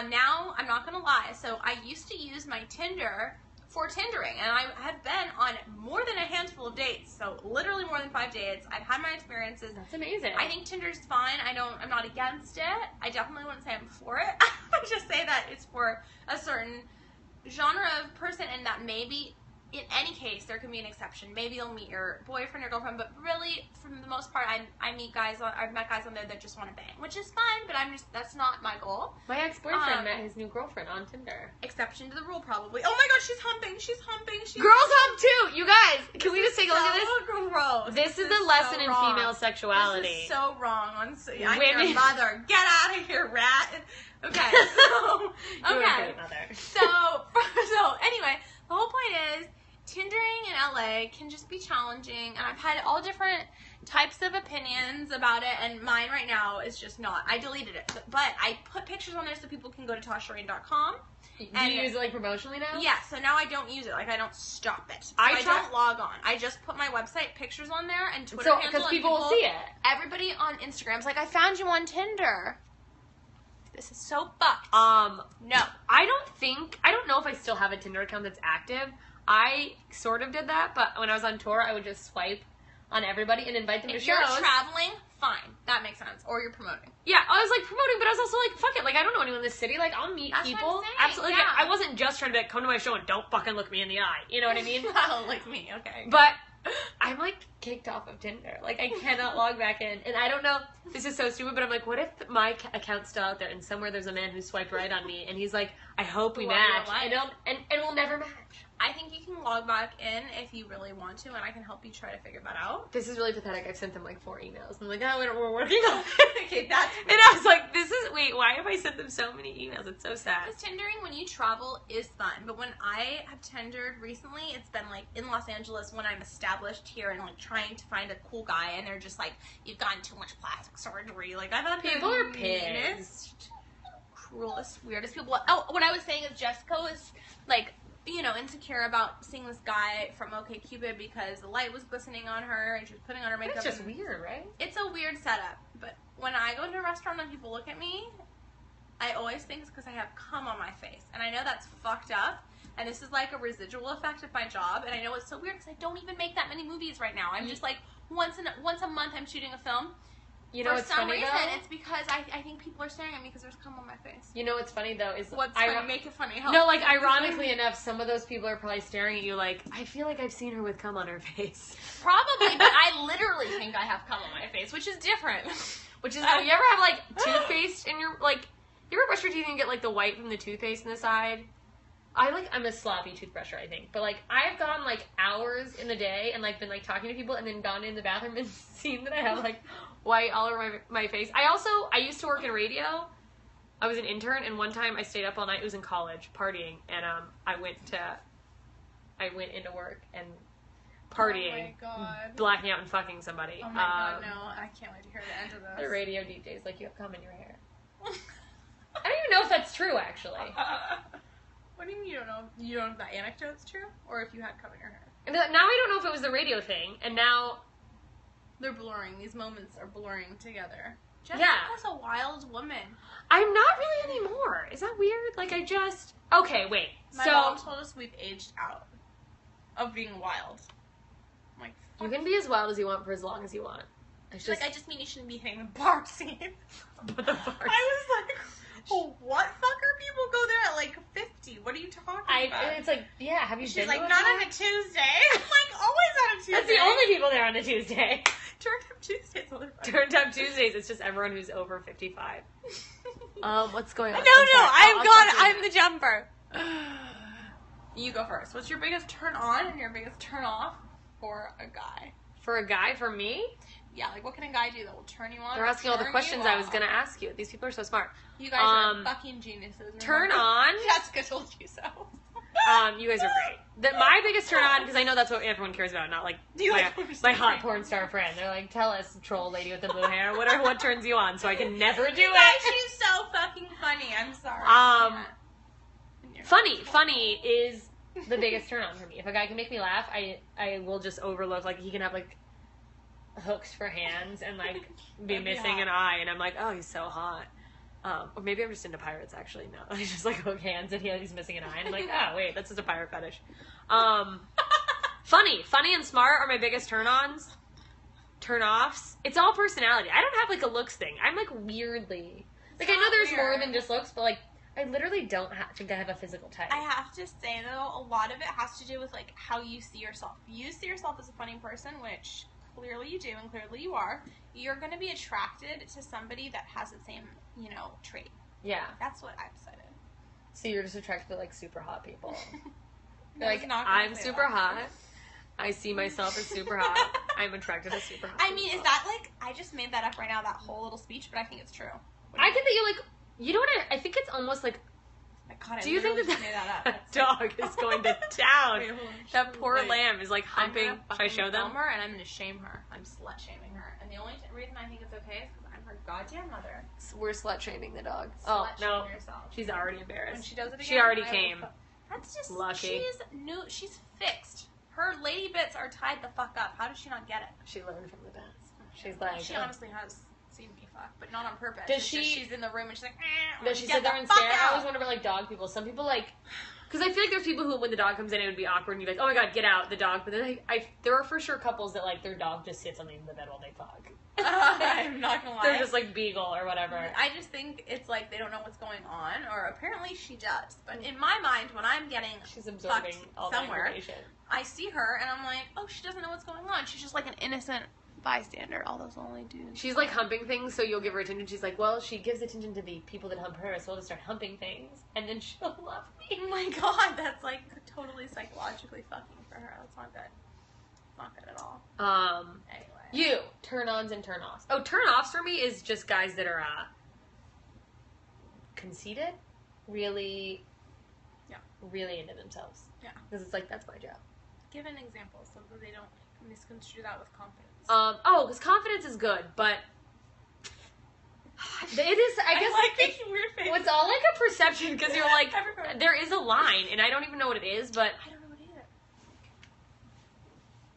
[SPEAKER 1] Now I'm not gonna lie. So I used to use my Tinder for Tindering, and I have been on more than a handful of dates, so literally more than 5 dates. I've had my experiences.
[SPEAKER 2] That's amazing.
[SPEAKER 1] I think Tinder's fine. I'm not against it. I definitely wouldn't say I'm for it. I would just say that it's for a certain genre of person, and that maybe in any case there can be an exception. Maybe you'll meet your boyfriend or girlfriend, but really, for the most part, I've met guys on there that just want to bang, which is fine, but that's not my goal.
[SPEAKER 2] My ex-boyfriend met his new girlfriend on Tinder.
[SPEAKER 1] Exception to the rule, probably. Oh my god, she's humping.
[SPEAKER 2] Girls hump too! You guys, can we just take a look at this?
[SPEAKER 1] Gross.
[SPEAKER 2] This is a lesson in female sexuality.
[SPEAKER 1] This is so wrong. I'm
[SPEAKER 2] Women.
[SPEAKER 1] your mother. Get out of here, rat. Okay, so anyway, the whole point is, Tindering in LA can just be challenging, and I've had all different types of opinions about it, and mine right now is just not. I deleted it, but I put pictures on there so people can go to TashaReign.com.
[SPEAKER 2] Do you use it like promotionally now?
[SPEAKER 1] Yeah, so now I don't use it. Like, I don't stop it. So I don't log on. I just put my website pictures on there and Twitter handle.
[SPEAKER 2] Because people will see it.
[SPEAKER 1] Everybody on Instagram's like, I found you on Tinder. This is so fucked.
[SPEAKER 2] No. I don't know if I still have a Tinder account that's active. I sort of did that, but when I was on tour, I would just swipe on everybody and invite them to shows.
[SPEAKER 1] If you're traveling, fine. That makes sense. Or you're promoting.
[SPEAKER 2] Yeah, I was like promoting, but I was also like, fuck it. Like, I don't know anyone in this city. Like, I'll meet people.
[SPEAKER 1] What I'm saying.
[SPEAKER 2] Absolutely.
[SPEAKER 1] Yeah.
[SPEAKER 2] I wasn't just trying to be like, come to my show and don't fucking look me in the eye. You know what I mean?
[SPEAKER 1] Oh, like me. Okay.
[SPEAKER 2] But I'm like kicked off of Tinder. Like, I cannot log back in. And I don't know. This is so stupid, but I'm like, what if my account's still out there and somewhere there's a man who swiped right on me and he's like, I hope we match. And we'll never match.
[SPEAKER 1] I think you can log back in if you really want to, and I can help you try to figure that out.
[SPEAKER 2] This is really pathetic. I've sent them like 4 emails. I'm like, oh, we're working on it.
[SPEAKER 1] Okay, that's
[SPEAKER 2] weird. And I was like, why have I sent them so many emails? It's so sad.
[SPEAKER 1] Because Tindering when you travel is fun, but when I have Tindered recently, it's been like in Los Angeles when I'm established here and like trying to find a cool guy, and they're just like, you've gotten too much plastic surgery. Like, I've had
[SPEAKER 2] people are pissed.
[SPEAKER 1] Cruelest, weirdest people. Oh, what I was saying is Jessica was like, you know, insecure about seeing this guy from OkCupid because the light was glistening on her and she was putting on her makeup.
[SPEAKER 2] It's just weird, right?
[SPEAKER 1] It's a weird setup. But when I go to a restaurant and people look at me, I always think it's because I have cum on my face. And I know that's fucked up. And this is like a residual effect of my job. And I know it's so weird because I don't even make that many movies right now. I'm just like, once a month I'm shooting a film.
[SPEAKER 2] You know what's funny,
[SPEAKER 1] reason,
[SPEAKER 2] though?
[SPEAKER 1] it's because I think people are staring at me because there's cum on my face.
[SPEAKER 2] You know what's funny, though, is...
[SPEAKER 1] What's funny? Make it funny. Help.
[SPEAKER 2] No, like, ironically enough, some of those people are probably staring at you like, I feel like I've seen her with cum on her face.
[SPEAKER 1] Probably, but I literally think I have cum on my face, which is different.
[SPEAKER 2] Which is... you ever have, like, toothpaste in your... Like, you ever brush your teeth and get, like, the white from the toothpaste in the side? I'm a sloppy toothbrusher, I think. But, like, I've gone, like, hours in the day and, like, been, like, talking to people and then gone in the bathroom and seen that I have, like... white all over my face. I used to work in radio. I was an intern, and one time I stayed up all night. It was in college, partying, and I went into work and partying, blacking out and fucking somebody.
[SPEAKER 1] Oh my god, no! I can't wait to hear the end of this.
[SPEAKER 2] The radio DJ's like, you have cum in your hair. I don't even know if that's true, actually.
[SPEAKER 1] What do you mean you don't know? You don't know if that anecdote's true, or if you had cum in your hair?
[SPEAKER 2] And now I don't know if it was the radio thing, and now.
[SPEAKER 1] They're blurring. These moments are blurring together.
[SPEAKER 2] Jessica's
[SPEAKER 1] a wild woman.
[SPEAKER 2] I'm not really anymore. Is that weird? Like, Okay, wait.
[SPEAKER 1] My mom told us we've aged out of being wild. I'm like,
[SPEAKER 2] you can be as wild as you want for as long as you want.
[SPEAKER 1] I just mean you shouldn't be hitting the bar scene.
[SPEAKER 2] But the bar scene.
[SPEAKER 1] I was like, oh, what fucker? People go there at like 50. What are you talking about?
[SPEAKER 2] It's like, yeah, have you been?
[SPEAKER 1] She's like, not on a Tuesday. I'm like, always on a Tuesday.
[SPEAKER 2] That's the only people there on a Tuesday.
[SPEAKER 1] Turned Up Tuesdays.
[SPEAKER 2] Turned Up Tuesdays. It's just everyone who's over 55. What's going on?
[SPEAKER 1] No, I'm the jumper. You go first. What's your biggest turn on and your biggest turn off for a guy?
[SPEAKER 2] For a guy? For me?
[SPEAKER 1] Yeah, like what can a guy do that will turn you on?
[SPEAKER 2] They're asking all the questions I was going to ask you. These people are so smart.
[SPEAKER 1] You guys are fucking geniuses.
[SPEAKER 2] Turn on?
[SPEAKER 1] Jessica told you so.
[SPEAKER 2] You guys are great. My biggest turn on, because I know that's what everyone cares about, not like my hot porn star friend. They're like, tell us, troll lady with the blue hair, what turns you on, so I can never do it.
[SPEAKER 1] She's so fucking funny. I'm sorry.
[SPEAKER 2] Funny is the biggest turn on for me. If a guy can make me laugh, I will just overlook, like, he can have, like, hooks for hands and, like, be missing an eye, and I'm like, oh, he's so hot. Or maybe I'm just into pirates, actually. No, I just, like, hook hands and he's missing an eye, and I'm like, oh, wait, that's just a pirate fetish. Funny and smart are my biggest turn-ons. Turn-offs. It's all personality. I don't have, like, a looks thing. I'm, like, weirdly... Like, I know there's more than just looks, but, like, I literally don't think I have a physical type.
[SPEAKER 1] I have to say, though, a lot of it has to do with, like, how you see yourself. If you see yourself as a funny person, which clearly you do and clearly you are, you're going to be attracted to somebody that has the same, trait.
[SPEAKER 2] Yeah.
[SPEAKER 1] That's what I've decided.
[SPEAKER 2] So you're just attracted to, like, super hot people.
[SPEAKER 1] Like,
[SPEAKER 2] I'm super hot. I see myself as super hot. I'm attracted to super hot people.
[SPEAKER 1] Is that, like, I just made that up right now, that whole little speech, but I think it's true.
[SPEAKER 2] I think that you, like, you know what, I think it's almost like,
[SPEAKER 1] my God,
[SPEAKER 2] do you think that dog is going to town?
[SPEAKER 1] Wait,
[SPEAKER 2] that poor lamb is, like, humping. Should I show them?
[SPEAKER 1] Her and I'm going to shame her. I'm slut-shaming her. And the only reason I think it's okay is because I'm her goddamn mother.
[SPEAKER 2] We're slut-shaming the dog.
[SPEAKER 1] Slut-shaming yourself.
[SPEAKER 2] She's already embarrassed.
[SPEAKER 1] When she does it again,
[SPEAKER 2] she already came.
[SPEAKER 1] That's just
[SPEAKER 2] lucky.
[SPEAKER 1] She's fixed. Her lady bits are tied the fuck up. How does she not get it?
[SPEAKER 2] She learned from the best. She's like...
[SPEAKER 1] She honestly has seen me fuck, but not on purpose.
[SPEAKER 2] She's
[SPEAKER 1] in the room and she's like...
[SPEAKER 2] Does she sit there and stare? I always wonder about, like, dog people. Some people, like... Because I feel like there's people who, when the dog comes in, it would be awkward and you're like, oh my God, get out, the dog. But then there are for sure couples that, like, their dog just sits on the end of the bed while they fuck.
[SPEAKER 1] I'm not gonna lie.
[SPEAKER 2] They're just, like, beagle or whatever.
[SPEAKER 1] I just think it's like they don't know what's going on, or apparently she does. But in my mind, when I'm getting
[SPEAKER 2] she's absorbing all
[SPEAKER 1] somewhere,
[SPEAKER 2] the information.
[SPEAKER 1] I see her and I'm like, oh, she doesn't know what's going on. She's just like an innocent bystander. All those lonely dudes.
[SPEAKER 2] She's like humping things, so you'll give her attention. She's like, well, she gives attention to the people that hump her, so we'll just start humping things, and then she'll love me.
[SPEAKER 1] Oh my God, that's like totally psychologically fucking for her. That's not good. Not good at all. Anyway.
[SPEAKER 2] You, turn-ons and turn-offs. Oh, turn-offs for me is just guys that are, conceited, really into themselves.
[SPEAKER 1] Yeah.
[SPEAKER 2] Because it's like, that's my job.
[SPEAKER 1] Give an example so that they don't misconstrue that with confidence.
[SPEAKER 2] Because confidence is good, but it is, I guess,
[SPEAKER 1] like making weird faces.
[SPEAKER 2] Well, it's all like a perception, because you're like, there is a line, and I don't even know what it is, but
[SPEAKER 1] I don't know what either.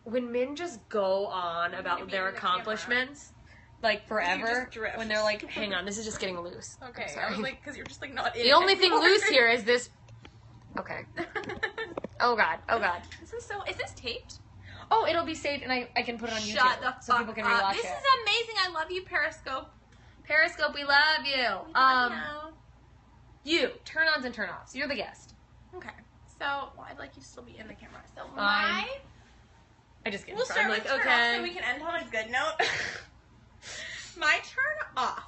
[SPEAKER 2] When men just go on about their accomplishments, like forever, when they're like, hang on, this is just getting loose.
[SPEAKER 1] Okay, I was like, because you're just like not in
[SPEAKER 2] the only thing loose here is this. Okay. Oh God.
[SPEAKER 1] Is this taped?
[SPEAKER 2] Oh, it'll be saved and I can put it on YouTube.
[SPEAKER 1] Shut the fuck
[SPEAKER 2] so people can rewatch
[SPEAKER 1] This
[SPEAKER 2] it.
[SPEAKER 1] is amazing. I love you, Periscope.
[SPEAKER 2] Periscope, we love you. You, turn-ons and turn-offs. You're the guest.
[SPEAKER 1] Okay. So, I'd like you to still be in the camera. So, I
[SPEAKER 2] just get
[SPEAKER 1] we'll start
[SPEAKER 2] I'm
[SPEAKER 1] with
[SPEAKER 2] like,
[SPEAKER 1] turn-offs
[SPEAKER 2] okay.
[SPEAKER 1] so we can end on a good note. My turn-off.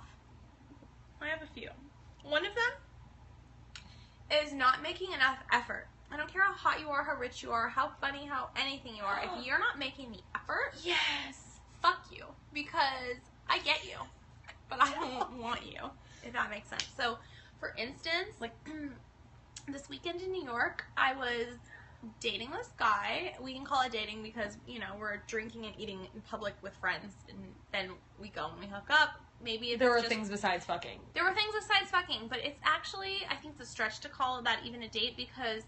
[SPEAKER 1] I have a few. One of them is not making enough effort. I don't care how hot you are, how rich you are, how funny, how anything you are. If you're not making the effort, fuck you. Because I get you, but I don't want you, if that makes sense. So, for instance, like, this weekend in New York, I was dating this guy. We can call it dating because, we're drinking and eating in public with friends, and then we go and we hook up. Maybe
[SPEAKER 2] there were things besides fucking.
[SPEAKER 1] There were things besides fucking, but it's actually, I think, it's a stretch to call that even a date because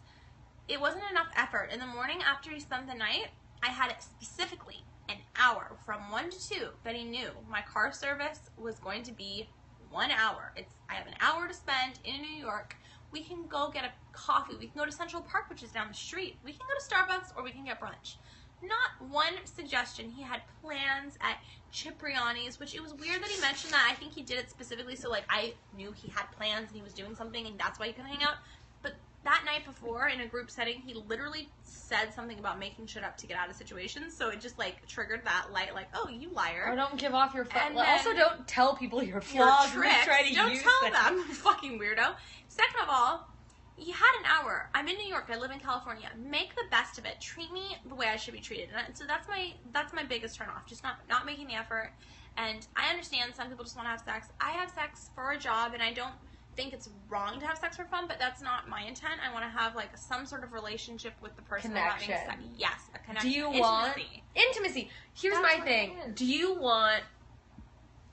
[SPEAKER 1] it wasn't enough effort. In the morning after he spent the night, I had specifically an hour from 1 to 2 that he knew my car service was going to be 1 hour. I have an hour to spend in New York. We can go get a coffee. We can go to Central Park, which is down the street. We can go to Starbucks, or we can get brunch. Not one suggestion. He had plans at Cipriani's, which it was weird that he mentioned that. I think he did it specifically so, like, I knew he had plans and he was doing something and that's why he couldn't hang out. But that night before, in a group setting, he literally said something about making shit up to get out of situations. So it just, like, triggered that light, like, oh, you liar.
[SPEAKER 2] Or don't give off your also, don't tell people your flaws.
[SPEAKER 1] Tricks. Don't tell them, fucking weirdo. Second of all, you had an hour. I'm in New York. I live in California. Make the best of it. Treat me the way I should be treated. And so that's my biggest turnoff. Just not making the effort. And I understand some people just want to have sex. I have sex for a job, and I don't think it's wrong to have sex for fun, but that's not my intent. I want to have like some sort of relationship with the person I'm having sex. Yes, a connection.
[SPEAKER 2] Do you want intimacy? Here's my thing. Do you want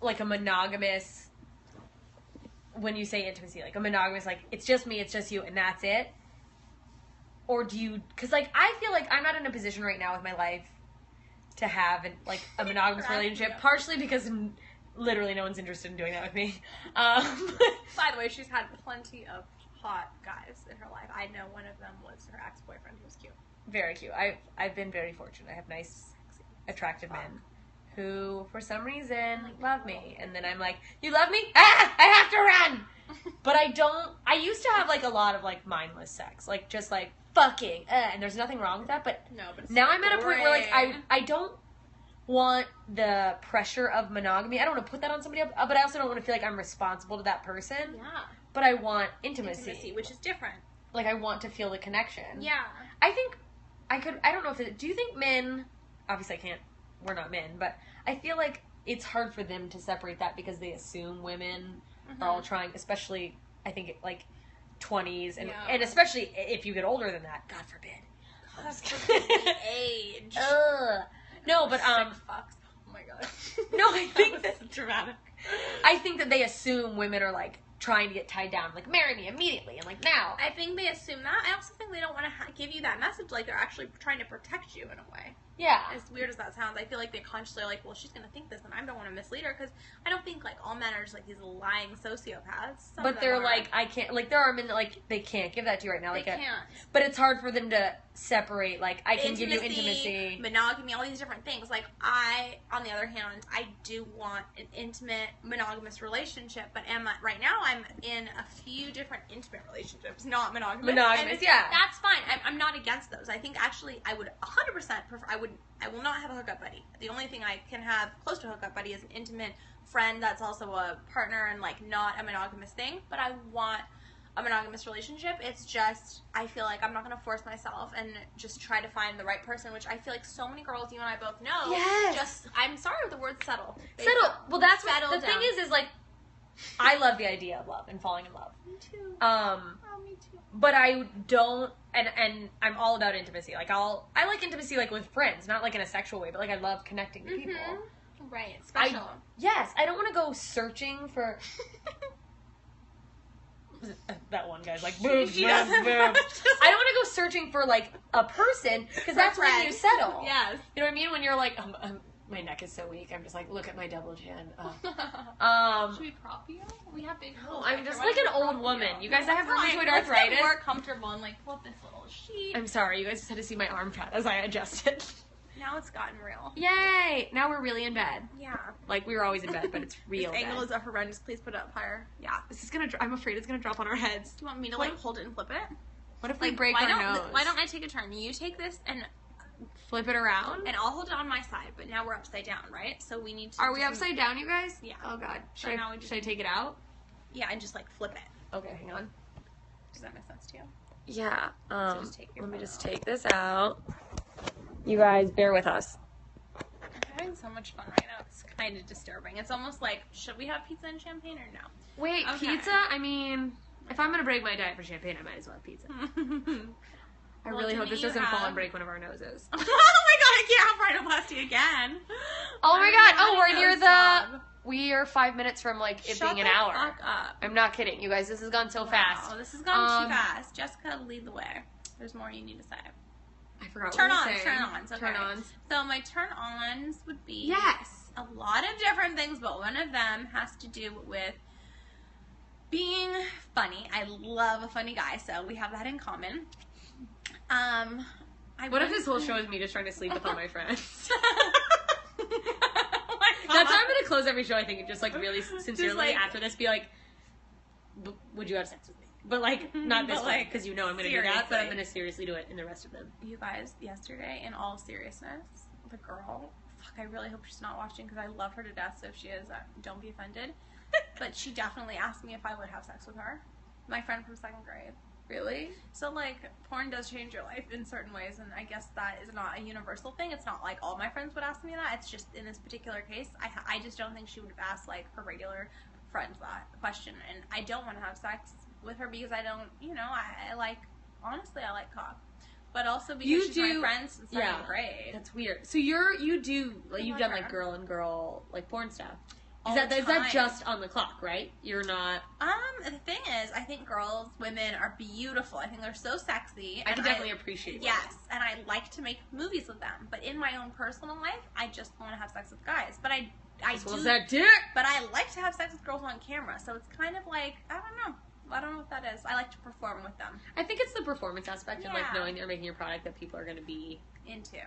[SPEAKER 2] like a monogamous, when you say intimacy, like a monogamous, like it's just me, it's just you, and that's it? Or do you, because like I feel like I'm not in a position right now with my life to have like a monogamous relationship, partially because literally no one's interested in doing that with me.
[SPEAKER 1] By the way, she's had plenty of hot guys in her life. I know one of them was her ex-boyfriend who was cute.
[SPEAKER 2] Very cute. I've been very fortunate. I have nice, sexy, attractive men who, for some reason, love me. And then I'm like, you love me? Ah! I have to run! But I don't... I used to have, like, a lot of, like, mindless sex. Like, just, like, fucking. And there's nothing wrong with that. But, now I'm at a point where, like, I don't want the pressure of monogamy. I don't want to put that on somebody else. But I also don't want to feel like I'm responsible to that person.
[SPEAKER 1] Yeah.
[SPEAKER 2] But I want intimacy.
[SPEAKER 1] Which is different.
[SPEAKER 2] Like, I want to feel the connection.
[SPEAKER 1] Yeah.
[SPEAKER 2] I think I don't know if do you think men, obviously I can't, we're not men, but I feel like it's hard for them to separate that because they assume women are all trying, especially, I think, like, 20s, and especially if you get older than that, God forbid.
[SPEAKER 1] God forbid the age.
[SPEAKER 2] No, but,
[SPEAKER 1] fucks. Oh my God.
[SPEAKER 2] No, I think
[SPEAKER 1] that's dramatic.
[SPEAKER 2] I think that they assume women are, like, trying to get tied down, like, marry me immediately, and, like, now.
[SPEAKER 1] I think they assume that. I also think they don't want to give you that message, like, they're actually trying to protect you in a way.
[SPEAKER 2] Yeah.
[SPEAKER 1] As weird as that sounds, I feel like they consciously are like, well, she's going to think this, and I don't want to mislead her, because I don't think, like, all men are just, like, these lying sociopaths.
[SPEAKER 2] But they're like, I can't, like, there are men that, like, they can't give that to you right now.
[SPEAKER 1] They
[SPEAKER 2] like
[SPEAKER 1] can't.
[SPEAKER 2] But it's hard for them to separate, like, I can give you intimacy.
[SPEAKER 1] Monogamy, all these different things. Like, on the other hand, I do want an intimate, monogamous relationship, but right now I'm in a few different intimate relationships, not monogamous.
[SPEAKER 2] Monogamous, yeah.
[SPEAKER 1] That's fine. I'm not against those. I think, actually, I would 100% prefer, I will not have a hookup buddy. The only thing I can have close to a hookup buddy is an intimate friend that's also a partner and, like, not a monogamous thing. But I want a monogamous relationship. It's just, I feel like I'm not going to force myself and just try to find the right person, which I feel like so many girls, you and I both know.
[SPEAKER 2] Yes.
[SPEAKER 1] I'm sorry with the word settle.
[SPEAKER 2] Settle. Well, that's what, the
[SPEAKER 1] down.
[SPEAKER 2] thing is, like, I love the idea of love and falling in love.
[SPEAKER 1] Me too. Me too.
[SPEAKER 2] But I don't, and I'm all about intimacy. Like, I like intimacy, like, with friends, not, like, in a sexual way, but, like, I love connecting to people.
[SPEAKER 1] Right. Special.
[SPEAKER 2] I don't want to go searching for... That one guy's like, boobs, boobs, boobs. I don't want to go searching for, like, a person, because that's when you settle.
[SPEAKER 1] Yes.
[SPEAKER 2] You know what I mean? When you're like, my neck is so weak, I'm just like, look at my double chin.
[SPEAKER 1] Should we prop you? We have big holes.
[SPEAKER 2] I'm just like an old woman. You guys, I have rheumatoid arthritis.
[SPEAKER 1] Let's get more comfortable and, like, pull up this little sheet.
[SPEAKER 2] I'm sorry, you guys just had to see my arm fat as I adjusted.
[SPEAKER 1] Now it's gotten real.
[SPEAKER 2] Yay! Now we're really in bed.
[SPEAKER 1] Yeah.
[SPEAKER 2] Like, we were always in bed, but it's real
[SPEAKER 1] This angle is horrendous. Please put it up higher. Yeah.
[SPEAKER 2] This is gonna, I'm afraid it's gonna drop on our heads.
[SPEAKER 1] Do you want me to, like, hold it and flip it?
[SPEAKER 2] What if we break our nose?
[SPEAKER 1] Why don't I take a turn? You take this and
[SPEAKER 2] flip it around?
[SPEAKER 1] And I'll hold it on my side, but now we're upside down, right? So we need to...
[SPEAKER 2] Are we upside down, you guys?
[SPEAKER 1] Yeah.
[SPEAKER 2] Oh, God. Should I take it out?
[SPEAKER 1] Yeah, and just, like, flip it.
[SPEAKER 2] Okay, hang on.
[SPEAKER 1] Does that make sense to you?
[SPEAKER 2] Yeah.
[SPEAKER 1] So just take your
[SPEAKER 2] let me just take this out. You guys, bear with us.
[SPEAKER 1] I'm having so much fun right now. It's kind of disturbing. It's almost like, should we have pizza and champagne or no?
[SPEAKER 2] Wait, pizza? I mean, if I'm going to break my diet for champagne, I might as well have pizza. I really hope this doesn't fall and break one of our noses.
[SPEAKER 1] Oh my God, I can't have rhinoplasty again.
[SPEAKER 2] Oh my God. Oh, we're near the... We are 5 minutes from, like, it being an hour.
[SPEAKER 1] Shut the fuck up.
[SPEAKER 2] I'm not kidding. You guys, this has gone so fast.
[SPEAKER 1] Oh, this has gone too fast. Jessica, lead the way. There's more you need to say.
[SPEAKER 2] I forgot
[SPEAKER 1] Turn
[SPEAKER 2] what
[SPEAKER 1] ons.
[SPEAKER 2] saying.
[SPEAKER 1] Turn-ons. Okay.
[SPEAKER 2] Turn-ons.
[SPEAKER 1] So my turn-ons would be...
[SPEAKER 2] Yes.
[SPEAKER 1] A lot of different things, but one of them has to do with being funny. I love a funny guy, so we have that in common.
[SPEAKER 2] What if this whole show is me just trying to sleep with all my friends?
[SPEAKER 1] Oh my God.
[SPEAKER 2] That's how I'm gonna close every show, I think, and just, like, really sincerely like, after this be like, would you have sex with me? But, like, not this one, because you know I'm gonna do that, but I'm gonna seriously do it in the rest of them.
[SPEAKER 1] You guys, yesterday, in all seriousness, the girl, fuck, I really hope she's not watching, because I love her to death, so if she is, don't be offended. But she definitely asked me if I would have sex with her. My friend from 2nd grade.
[SPEAKER 2] Really?
[SPEAKER 1] So, like, porn does change your life in certain ways, and I guess that is not a universal thing. It's not like all my friends would ask me that. It's just, in this particular case, I just don't think she would have asked, like, her regular friend that question, and I don't want to have sex with her because I don't, I like, honestly, I like cock. But also because she's my friend since second grade.
[SPEAKER 2] That's weird. So you've done like girl and girl like porn stuff. Is that just on the clock, right? You're not.
[SPEAKER 1] The thing is, I think women are beautiful. I think they're so sexy.
[SPEAKER 2] I can definitely appreciate that.
[SPEAKER 1] Yes, and I like to make movies with them. But in my own personal life, I just want to have sex with guys. But I do.
[SPEAKER 2] That dick.
[SPEAKER 1] But I like to have sex with girls on camera. So it's kind of like, I don't know what that is. I like to perform with them.
[SPEAKER 2] I think it's the performance aspect of like knowing they're making a product that people are going to be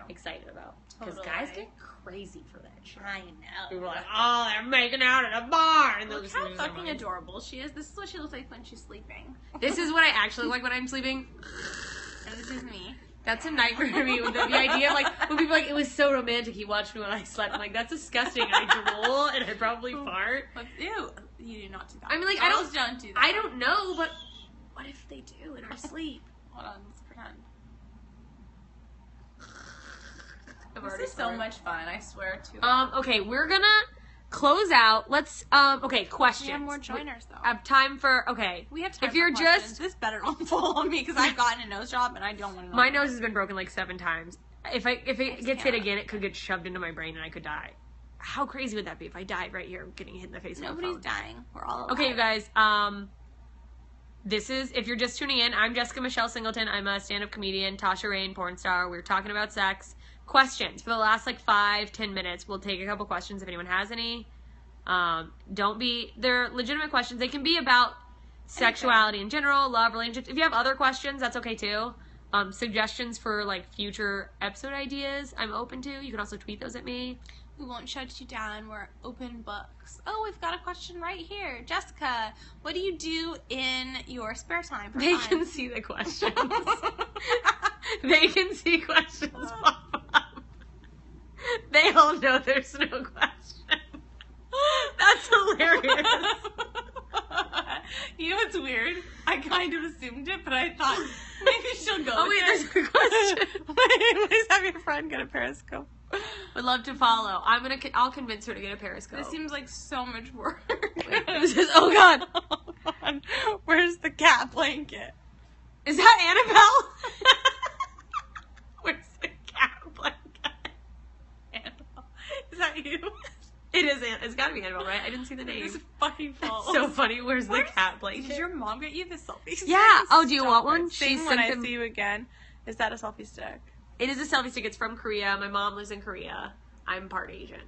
[SPEAKER 2] excited about. Because guys get crazy for that shit.
[SPEAKER 1] I know.
[SPEAKER 2] People are like, oh, they're making out at a bar. And
[SPEAKER 1] look how fucking adorable she is. This is what she looks like when she's sleeping.
[SPEAKER 2] This is what I actually look like when I'm sleeping.
[SPEAKER 1] And this is me.
[SPEAKER 2] That's a nightmare to me. The idea of like when people are like, it was so romantic. He watched me when I slept. I'm like, that's disgusting. And I drool and I probably fart.
[SPEAKER 1] Ew. You do not do that.
[SPEAKER 2] I mean, like,
[SPEAKER 1] girls don't do that.
[SPEAKER 2] I don't know, but what if they do in our sleep?
[SPEAKER 1] Hold on, let's pretend.
[SPEAKER 2] This
[SPEAKER 1] is so much fun, I swear to.
[SPEAKER 2] Okay, we're gonna close out. Let's, okay, questions.
[SPEAKER 1] We have more joiners, though.
[SPEAKER 2] I have time for,
[SPEAKER 1] We have time
[SPEAKER 2] if you're
[SPEAKER 1] questions. This better not fall on me, because I've gotten a nose job, and I don't want to know.
[SPEAKER 2] My nose has been broken like 7 times. If it gets hit again, it could get shoved into my brain, and I could die. How crazy would that be if I died right here getting hit in the face?
[SPEAKER 1] Nobody's dying. We're all alive.
[SPEAKER 2] Okay, you guys, this is, if you're just tuning in, I'm Jessica Michelle Singleton. I'm a stand-up comedian, Tasha Reign, porn star. We're talking about sex. Questions. For the last, 5-10 minutes, we'll take a couple questions if anyone has any. They're legitimate questions. They can be about sexuality in general, love, relationships. If you have other questions, that's okay, too. Suggestions for, future episode ideas, I'm open to. You can also tweet those at me.
[SPEAKER 1] We won't shut you down. We're open books. Oh, we've got a question right here. Jessica, what do you do in your spare time for
[SPEAKER 2] They
[SPEAKER 1] fun?
[SPEAKER 2] can see the questions. They can see questions pop up. They all know there's no question. That's hilarious.
[SPEAKER 1] You know what's weird? I kind of assumed it, but I thought maybe she'll go.
[SPEAKER 2] Oh, wait, there's a question.
[SPEAKER 1] Wait, please have your friend get a Periscope.
[SPEAKER 2] Would love to follow. I'll convince her to get a Periscope.
[SPEAKER 1] This seems like so much work.
[SPEAKER 2] Oh God.
[SPEAKER 1] Oh God. Where's the cat blanket?
[SPEAKER 2] Is that Annabelle? Where's the cat blanket?
[SPEAKER 1] Annabelle. Is that you?
[SPEAKER 2] It is. It's gotta be Annabelle, right? I didn't see the name.
[SPEAKER 1] It's fucking false.
[SPEAKER 2] It's so funny. Where's the cat blanket?
[SPEAKER 1] Did your mom get you the selfie stick?
[SPEAKER 2] Yeah. Oh, do you want one?
[SPEAKER 1] Sing When I See You Again. Is that a selfie stick?
[SPEAKER 2] It is a selfie stick. It's from Korea. My mom lives in Korea. I'm part Asian.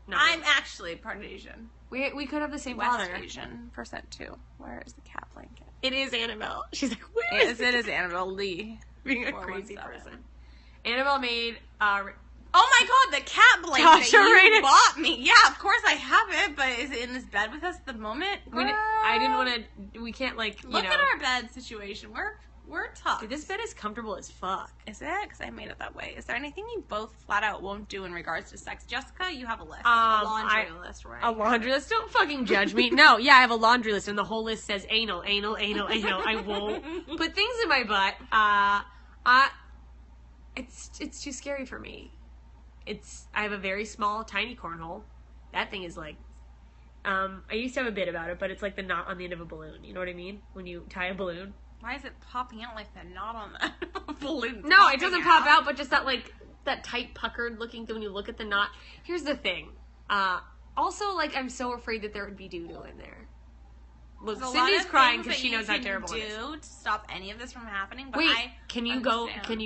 [SPEAKER 1] No, I'm actually part Asian.
[SPEAKER 2] We could have the same
[SPEAKER 1] West
[SPEAKER 2] father.
[SPEAKER 1] Asian % too. Where is the cat blanket?
[SPEAKER 2] It is Annabelle. She's like, where is
[SPEAKER 1] it? It is Annabelle Lee.
[SPEAKER 2] Being a crazy person. Annabelle made.
[SPEAKER 1] Oh my God, the cat blanket
[SPEAKER 2] Tasha Reign
[SPEAKER 1] bought me. Yeah, of course I have it, but is it in this bed with us at the moment?
[SPEAKER 2] I didn't want to. We can't look
[SPEAKER 1] at our bed situation. We're tough.
[SPEAKER 2] Dude, this bed is comfortable as fuck.
[SPEAKER 1] Is it? Because I made it that way. Is there anything you both flat out won't do in regards to sex? Jessica, you have a list. A laundry list, right?
[SPEAKER 2] A laundry list? Don't fucking judge me. No, yeah, I have a laundry list, and the whole list says anal, anal, anal, anal. I won't put things in my butt. It's too scary for me. I have a very small, tiny cornhole. That thing is like, I used to have a bit about it, but it's like the knot on the end of a balloon. You know what I mean? When you tie a balloon.
[SPEAKER 1] Why is it popping out like the knot on the balloon?
[SPEAKER 2] No, it doesn't pop out, but just that tight puckered looking thing when you look at the knot. Here's the thing. Also, I'm so afraid that there would be doo-doo in there. Look, Cindy's crying because she knows how terrible it is.
[SPEAKER 1] To stop any of this from happening, but
[SPEAKER 2] wait, can you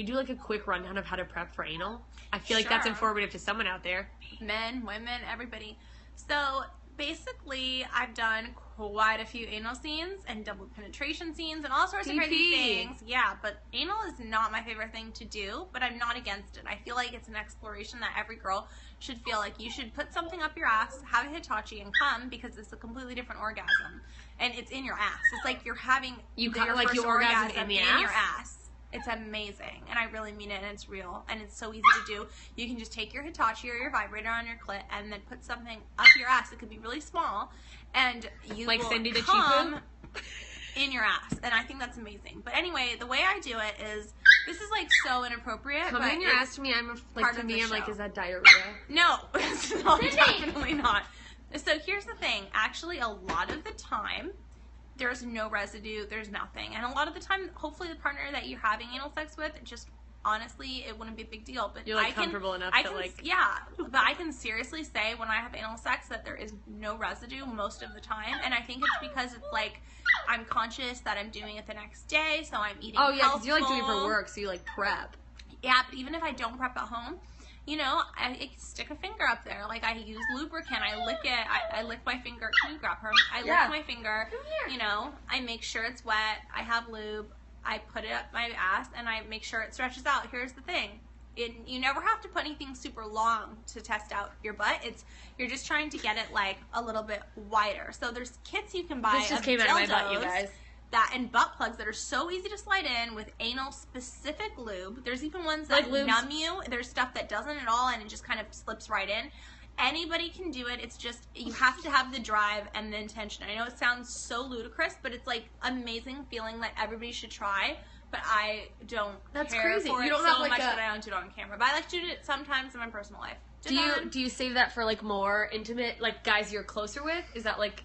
[SPEAKER 2] do a quick rundown of how to prep for anal? I feel like that's informative to someone out there.
[SPEAKER 1] Men, women, everybody. So basically, I've done quite a few anal scenes and double penetration scenes and all sorts of crazy things. Yeah, but anal is not my favorite thing to do, but I'm not against it. I feel like it's an exploration that every girl should feel like. You should put something up your ass, have a Hitachi, and come, because it's a completely different orgasm. And it's in your ass. It's like you're having your orgasm in your ass. It's amazing, and I really mean it, and it's real, and it's so easy to do. You can just take your Hitachi or your vibrator on your clit and then put something up your ass. It could be really small, and you will
[SPEAKER 2] Cindy the
[SPEAKER 1] come in your ass, and I think that's amazing. But anyway, the way I do it is, this is so inappropriate.
[SPEAKER 2] Coming in your ass to me, I'm
[SPEAKER 1] is that diarrhea?
[SPEAKER 2] No,
[SPEAKER 1] it's not. Definitely not. So here's the thing. Actually, a lot of the time, there's no residue. There's nothing. And a lot of the time, hopefully the partner that you're having anal sex with, just honestly, it wouldn't be a big deal. But
[SPEAKER 2] you're like comfortable enough to like.
[SPEAKER 1] Yeah, but I can seriously say when I have anal sex that there is no residue most of the time. And I think it's because it's like I'm conscious that I'm doing it the next day, so I'm eating.
[SPEAKER 2] Oh yeah, because you like doing it for work, so you like prep.
[SPEAKER 1] Yeah, but even if I don't prep at home, you know, I stick a finger up there. Like, I use lubricant. I lick it. I lick my finger. Can you grab her? I lick my finger. You know, I make sure it's wet. I have lube. I put it up my ass, and I make sure it stretches out. Here's the thing. You never have to put anything super long to test out your butt. You're just trying to get it, like, a little bit wider. So there's kits you can buy.
[SPEAKER 2] This just came out of my butt, you guys.
[SPEAKER 1] And butt plugs that are so easy to slide in with anal specific lube. There's even ones that like numb you. There's stuff that doesn't at all and it just kind of slips right in. Anybody can do it. It's just you have to have the drive and the intention. I know it sounds so ludicrous, but it's like amazing feeling that everybody should try. But I don't care
[SPEAKER 2] crazy.
[SPEAKER 1] for
[SPEAKER 2] you
[SPEAKER 1] it
[SPEAKER 2] don't
[SPEAKER 1] so
[SPEAKER 2] have like
[SPEAKER 1] much that I don't do it on camera. But I like to do it sometimes in my personal life.
[SPEAKER 2] Do you save that for like more intimate, like guys you're closer with? Is that like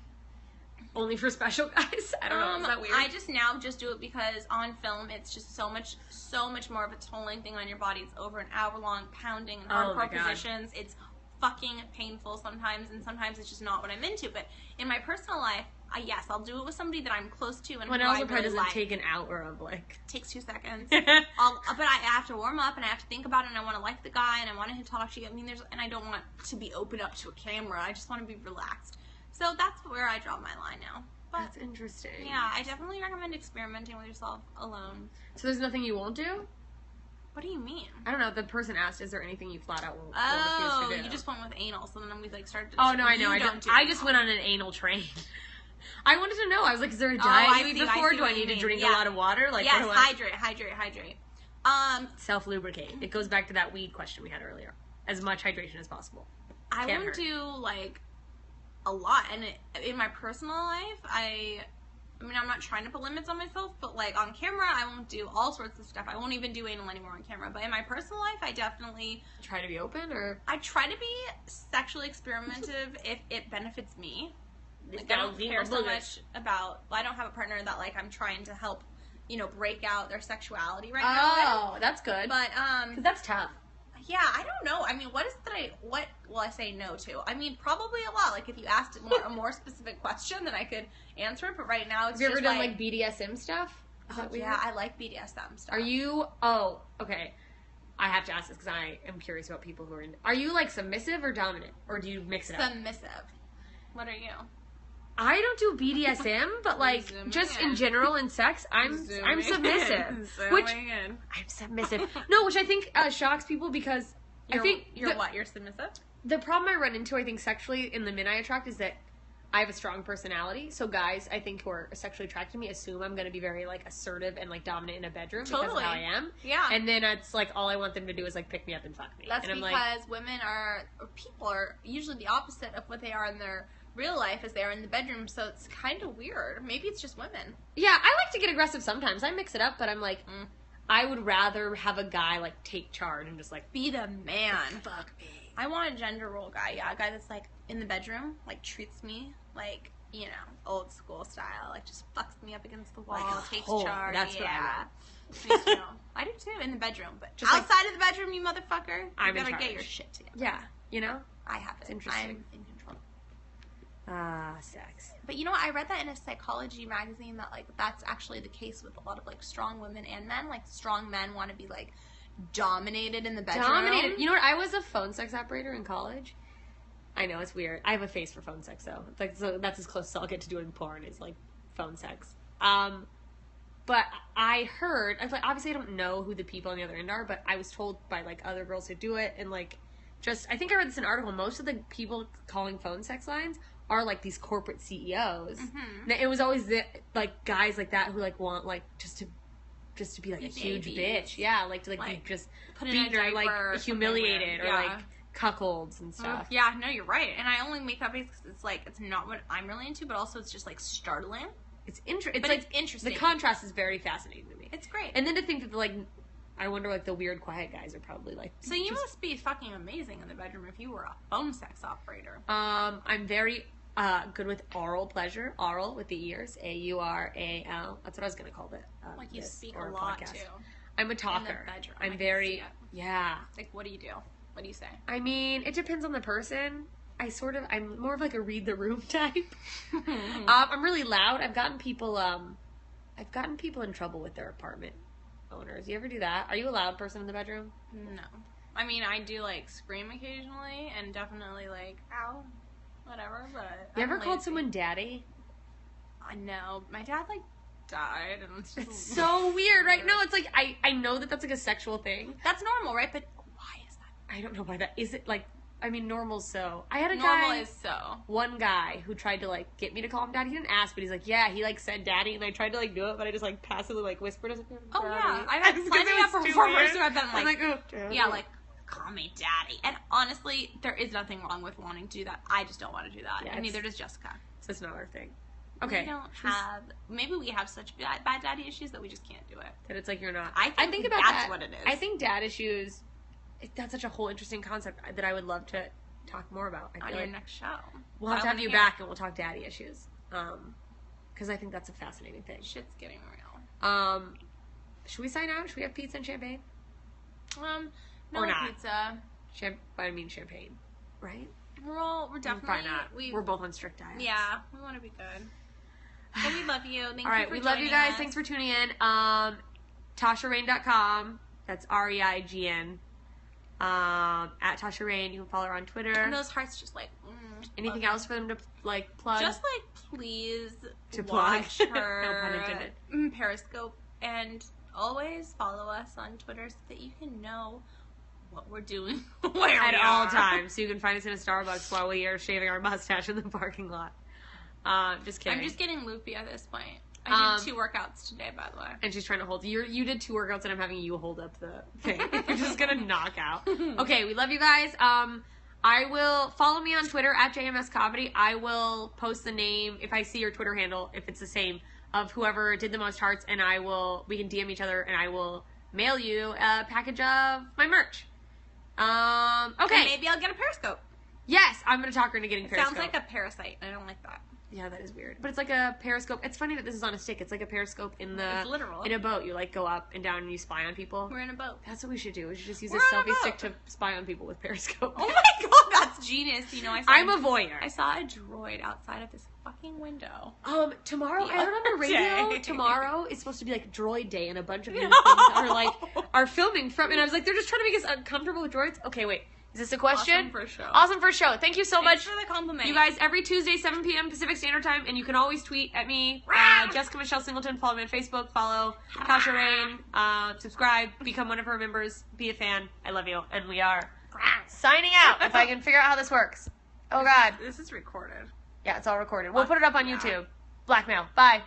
[SPEAKER 2] only for special guys? I don't know. Is that weird?
[SPEAKER 1] I just do it because on film it's just so much more of a tolling thing on your body. It's over an hour long pounding and hardcore positions. It's fucking painful sometimes, and sometimes it's just not what I'm into. But in my personal life, yes, I'll do it with somebody that I'm close to and
[SPEAKER 2] when
[SPEAKER 1] who I
[SPEAKER 2] also
[SPEAKER 1] really
[SPEAKER 2] doesn't
[SPEAKER 1] like.
[SPEAKER 2] take an hour of like
[SPEAKER 1] Takes 2 seconds. But I have to warm up and I have to think about it, and I want to like the guy and I want him to talk to you. I mean, and I don't want to be open up to a camera. I just want to be relaxed. So that's where I draw my line now. But
[SPEAKER 2] that's interesting.
[SPEAKER 1] Yeah, I definitely recommend experimenting with yourself alone.
[SPEAKER 2] So there's nothing you won't do?
[SPEAKER 1] What do you mean?
[SPEAKER 2] I don't know. The person asked, "Is there anything you flat out won't
[SPEAKER 1] Oh,
[SPEAKER 2] refuse to do?"
[SPEAKER 1] You just went with anal, so then we like started.
[SPEAKER 2] Oh no, I know. I just went on an anal train. I wanted to know. I was like, "Is there a diet you eat before? Do I need to drink a lot of water?" Like,
[SPEAKER 1] yes, hydrate.
[SPEAKER 2] Self lubricate. It goes back to that weed question we had earlier. As much hydration as possible.
[SPEAKER 1] I won't do like a lot, and in my personal life, I mean, I'm not trying to put limits on myself, but like on camera, I won't do all sorts of stuff. I won't even do anal anymore on camera. But in my personal life, I definitely
[SPEAKER 2] try to be open, or
[SPEAKER 1] I try to be sexually experimentative if it benefits me. Like, I don't care so much about. Well, I don't have a partner that like I'm trying to help, break out their sexuality right now.
[SPEAKER 2] Oh, that's good.
[SPEAKER 1] But
[SPEAKER 2] 'cause that's tough.
[SPEAKER 1] Yeah, I don't know. I mean, what will I say no to? I mean, probably a lot. Like, if you asked a more specific question, then I could answer it. But right now, it's
[SPEAKER 2] Have you ever done, like, BDSM stuff?
[SPEAKER 1] Yeah, I like BDSM stuff.
[SPEAKER 2] Are you... Oh, okay. I have to ask this because I am curious about people who are in... Are you, like, submissive or dominant? Or do you mix it up?
[SPEAKER 1] Submissive. What are you?
[SPEAKER 2] I don't do BDSM, but like just in general in sex, I'm submissive. I'm submissive. No, which I think shocks people because I think
[SPEAKER 1] you're submissive.
[SPEAKER 2] The problem I run into, I think, sexually in the men I attract is that I have a strong personality. So guys, I think, who are sexually attracted to me assume I'm going to be very like assertive and like dominant in a bedroom because of how I am.
[SPEAKER 1] Yeah.
[SPEAKER 2] And then it's like all I want them to do is like pick me up and fuck me.
[SPEAKER 1] That's
[SPEAKER 2] and
[SPEAKER 1] because people are usually the opposite of what they are in their real life as they are in the bedroom, so it's kind of weird. Maybe it's just women.
[SPEAKER 2] Yeah, I like to get aggressive sometimes. I mix it up, but I'm like, I would rather have a guy like take charge and just like
[SPEAKER 1] be the man.
[SPEAKER 2] Fuck me.
[SPEAKER 1] I want a gender role guy. Yeah, a guy that's like in the bedroom, like treats me like old school style, like just fucks me up against the wall, like takes charge.
[SPEAKER 2] That's what I
[SPEAKER 1] want. I do too in the bedroom, but just outside of the bedroom, you motherfucker, you better get your shit together.
[SPEAKER 2] Yeah,
[SPEAKER 1] I have it.
[SPEAKER 2] It's interesting.
[SPEAKER 1] I'm in control.
[SPEAKER 2] Sex.
[SPEAKER 1] But I read that in a psychology magazine that like that's actually the case with a lot of like strong women and men. Like strong men want to be like dominated in the bedroom.
[SPEAKER 2] Dominated. You know what? I was a phone sex operator in college. I know it's weird. I have a face for phone sex though. It's like so that's as close as I'll get to doing porn is like phone sex. But I heard, I was like, obviously I don't know who the people on the other end are, but I was told by like other girls who do it and like just I think I read this in an article. Most of the people calling phone sex lines are like these corporate CEOs. Mm-hmm. It was always like guys like that who like want like just to be like a huge bitch. Yeah, like to like be just beaten or like humiliated or like cuckolds and stuff.
[SPEAKER 1] Yeah, no, you're right. And I only make that because it's like it's not what I'm really into, but also it's just like startling.
[SPEAKER 2] It's interesting.
[SPEAKER 1] It's interesting.
[SPEAKER 2] The contrast is very fascinating to me.
[SPEAKER 1] It's great.
[SPEAKER 2] And then to think that like I wonder, like, the weird, quiet guys are probably, like...
[SPEAKER 1] So you must be fucking amazing in the bedroom if you were a phone sex operator.
[SPEAKER 2] I'm very good with oral pleasure. Oral with the ears. A-U-R-A-L. That's what I was going to call it.
[SPEAKER 1] Like, you speak a lot,
[SPEAKER 2] podcast.
[SPEAKER 1] too.
[SPEAKER 2] I'm a talker.
[SPEAKER 1] In the bedroom.
[SPEAKER 2] I'm very... Yeah.
[SPEAKER 1] Like, what do you do? What do you say?
[SPEAKER 2] I mean, it depends on the person. I'm more of, like, a read the room type. I'm really loud. I've gotten people in trouble with their apartment owners. You ever do that? Are you a loud person in the bedroom?
[SPEAKER 1] No. I mean, I do, like, scream occasionally and definitely, like, ow, whatever, but...
[SPEAKER 2] You ever called someone daddy?
[SPEAKER 1] I know. My dad, like, died, and it's just...
[SPEAKER 2] It's so weird, right? No, it's like, I know that that's, like, a sexual thing.
[SPEAKER 1] That's normal, right? But why is that?
[SPEAKER 2] I don't know why that... Is it, like... I mean, normal's so... I had a
[SPEAKER 1] Normal
[SPEAKER 2] guy...
[SPEAKER 1] is so.
[SPEAKER 2] One guy who tried to, like, get me to call him daddy. He didn't ask, but he's like, yeah, he, like, said daddy, and I tried to, like, do it, but I just, like, passively, like, whispered. I was like,
[SPEAKER 1] oh, yeah. I've had plenty of performers who have been like,
[SPEAKER 2] oh, daddy.
[SPEAKER 1] Yeah, like, call me daddy. And honestly, there is nothing wrong with wanting to do that. I just don't want to do that.
[SPEAKER 2] Yeah,
[SPEAKER 1] and neither does Jessica.
[SPEAKER 2] So it's not our thing. Okay.
[SPEAKER 1] We don't have... Maybe we have such bad daddy issues that we just can't do it.
[SPEAKER 2] That it's like you're not...
[SPEAKER 1] I think
[SPEAKER 2] about
[SPEAKER 1] that's
[SPEAKER 2] that.
[SPEAKER 1] what it is.
[SPEAKER 2] I think dad issues... That's such a whole interesting concept that I would love to talk more about. I
[SPEAKER 1] on
[SPEAKER 2] feel
[SPEAKER 1] your
[SPEAKER 2] like
[SPEAKER 1] next show.
[SPEAKER 2] we'll have to have you back and we'll talk daddy issues. Because I think that's a fascinating thing.
[SPEAKER 1] Shit's getting real.
[SPEAKER 2] Should we sign out? Should we have pizza and champagne?
[SPEAKER 1] No
[SPEAKER 2] or not.
[SPEAKER 1] pizza.
[SPEAKER 2] I mean champagne, right?
[SPEAKER 1] We're definitely...
[SPEAKER 2] Probably not. We're both on strict diets.
[SPEAKER 1] Yeah, we want to be good. Well, we love you. Thank you
[SPEAKER 2] All right,
[SPEAKER 1] for
[SPEAKER 2] we love you guys.
[SPEAKER 1] us.
[SPEAKER 2] Thanks for tuning in. TashaReign.com. That's REIGN. At Tasha Reign. You can follow her on Twitter.
[SPEAKER 1] And those hearts just like...
[SPEAKER 2] Anything else for them to, like, plug?
[SPEAKER 1] Just, like, please
[SPEAKER 2] to
[SPEAKER 1] watch
[SPEAKER 2] plug.
[SPEAKER 1] her
[SPEAKER 2] No pun intended.
[SPEAKER 1] Periscope. And always follow us on Twitter so that you can know what we're doing where
[SPEAKER 2] at
[SPEAKER 1] we
[SPEAKER 2] all
[SPEAKER 1] are.
[SPEAKER 2] times. So you can find us in a Starbucks while we are shaving our mustache in the parking lot. Just kidding.
[SPEAKER 1] I'm just getting loopy at this point. I did 2 workouts today, by the way.
[SPEAKER 2] And she's trying to hold... You did 2 workouts, and I'm having you hold up the thing. You're just going to knock out. Okay, we love you guys. I will... Follow me on Twitter, at JMS Comedy. I will post the name, if I see your Twitter handle, if it's the same, of whoever did the most hearts, and we can DM each other, and I will mail you a package of my merch. Okay.
[SPEAKER 1] And maybe I'll get a Periscope.
[SPEAKER 2] Yes, I'm going to talk her into getting Periscope.
[SPEAKER 1] Sounds like a parasite. I don't like that.
[SPEAKER 2] Yeah, that is weird. But it's like a Periscope. It's funny that this is on a stick. It's like a Periscope
[SPEAKER 1] It's literal.
[SPEAKER 2] in a boat. You, like, go up and down and you spy on people.
[SPEAKER 1] We're in a boat.
[SPEAKER 2] That's what we should do. We should just use
[SPEAKER 1] We're
[SPEAKER 2] a
[SPEAKER 1] on a
[SPEAKER 2] selfie stick
[SPEAKER 1] boat.
[SPEAKER 2] to spy on people with Periscope.
[SPEAKER 1] Oh my god, that's genius. You know,
[SPEAKER 2] I'm a voyeur.
[SPEAKER 1] I saw a droid outside of this fucking window.
[SPEAKER 2] Tomorrow, I heard on the radio,
[SPEAKER 1] day.
[SPEAKER 2] tomorrow is supposed to be like droid day, and a bunch of new
[SPEAKER 1] No.
[SPEAKER 2] things are filming from, and I was like, they're just trying to make us uncomfortable with droids? Okay, wait. Is this a question?
[SPEAKER 1] Awesome for show.
[SPEAKER 2] Awesome for show. Thank you so
[SPEAKER 1] Thanks
[SPEAKER 2] much.
[SPEAKER 1] for the compliment.
[SPEAKER 2] You guys, every Tuesday, 7 p.m. Pacific Standard Time, and you can always tweet at me, Jessica Michelle Singleton. Follow me on Facebook. Follow Tasha Reign. Subscribe. Become one of her members. Be a fan. I love you. And we are signing out. If I can figure out how this works. Oh, God.
[SPEAKER 1] This is recorded.
[SPEAKER 2] Yeah, it's all recorded. We'll put it up on YouTube. Blackmail. Bye.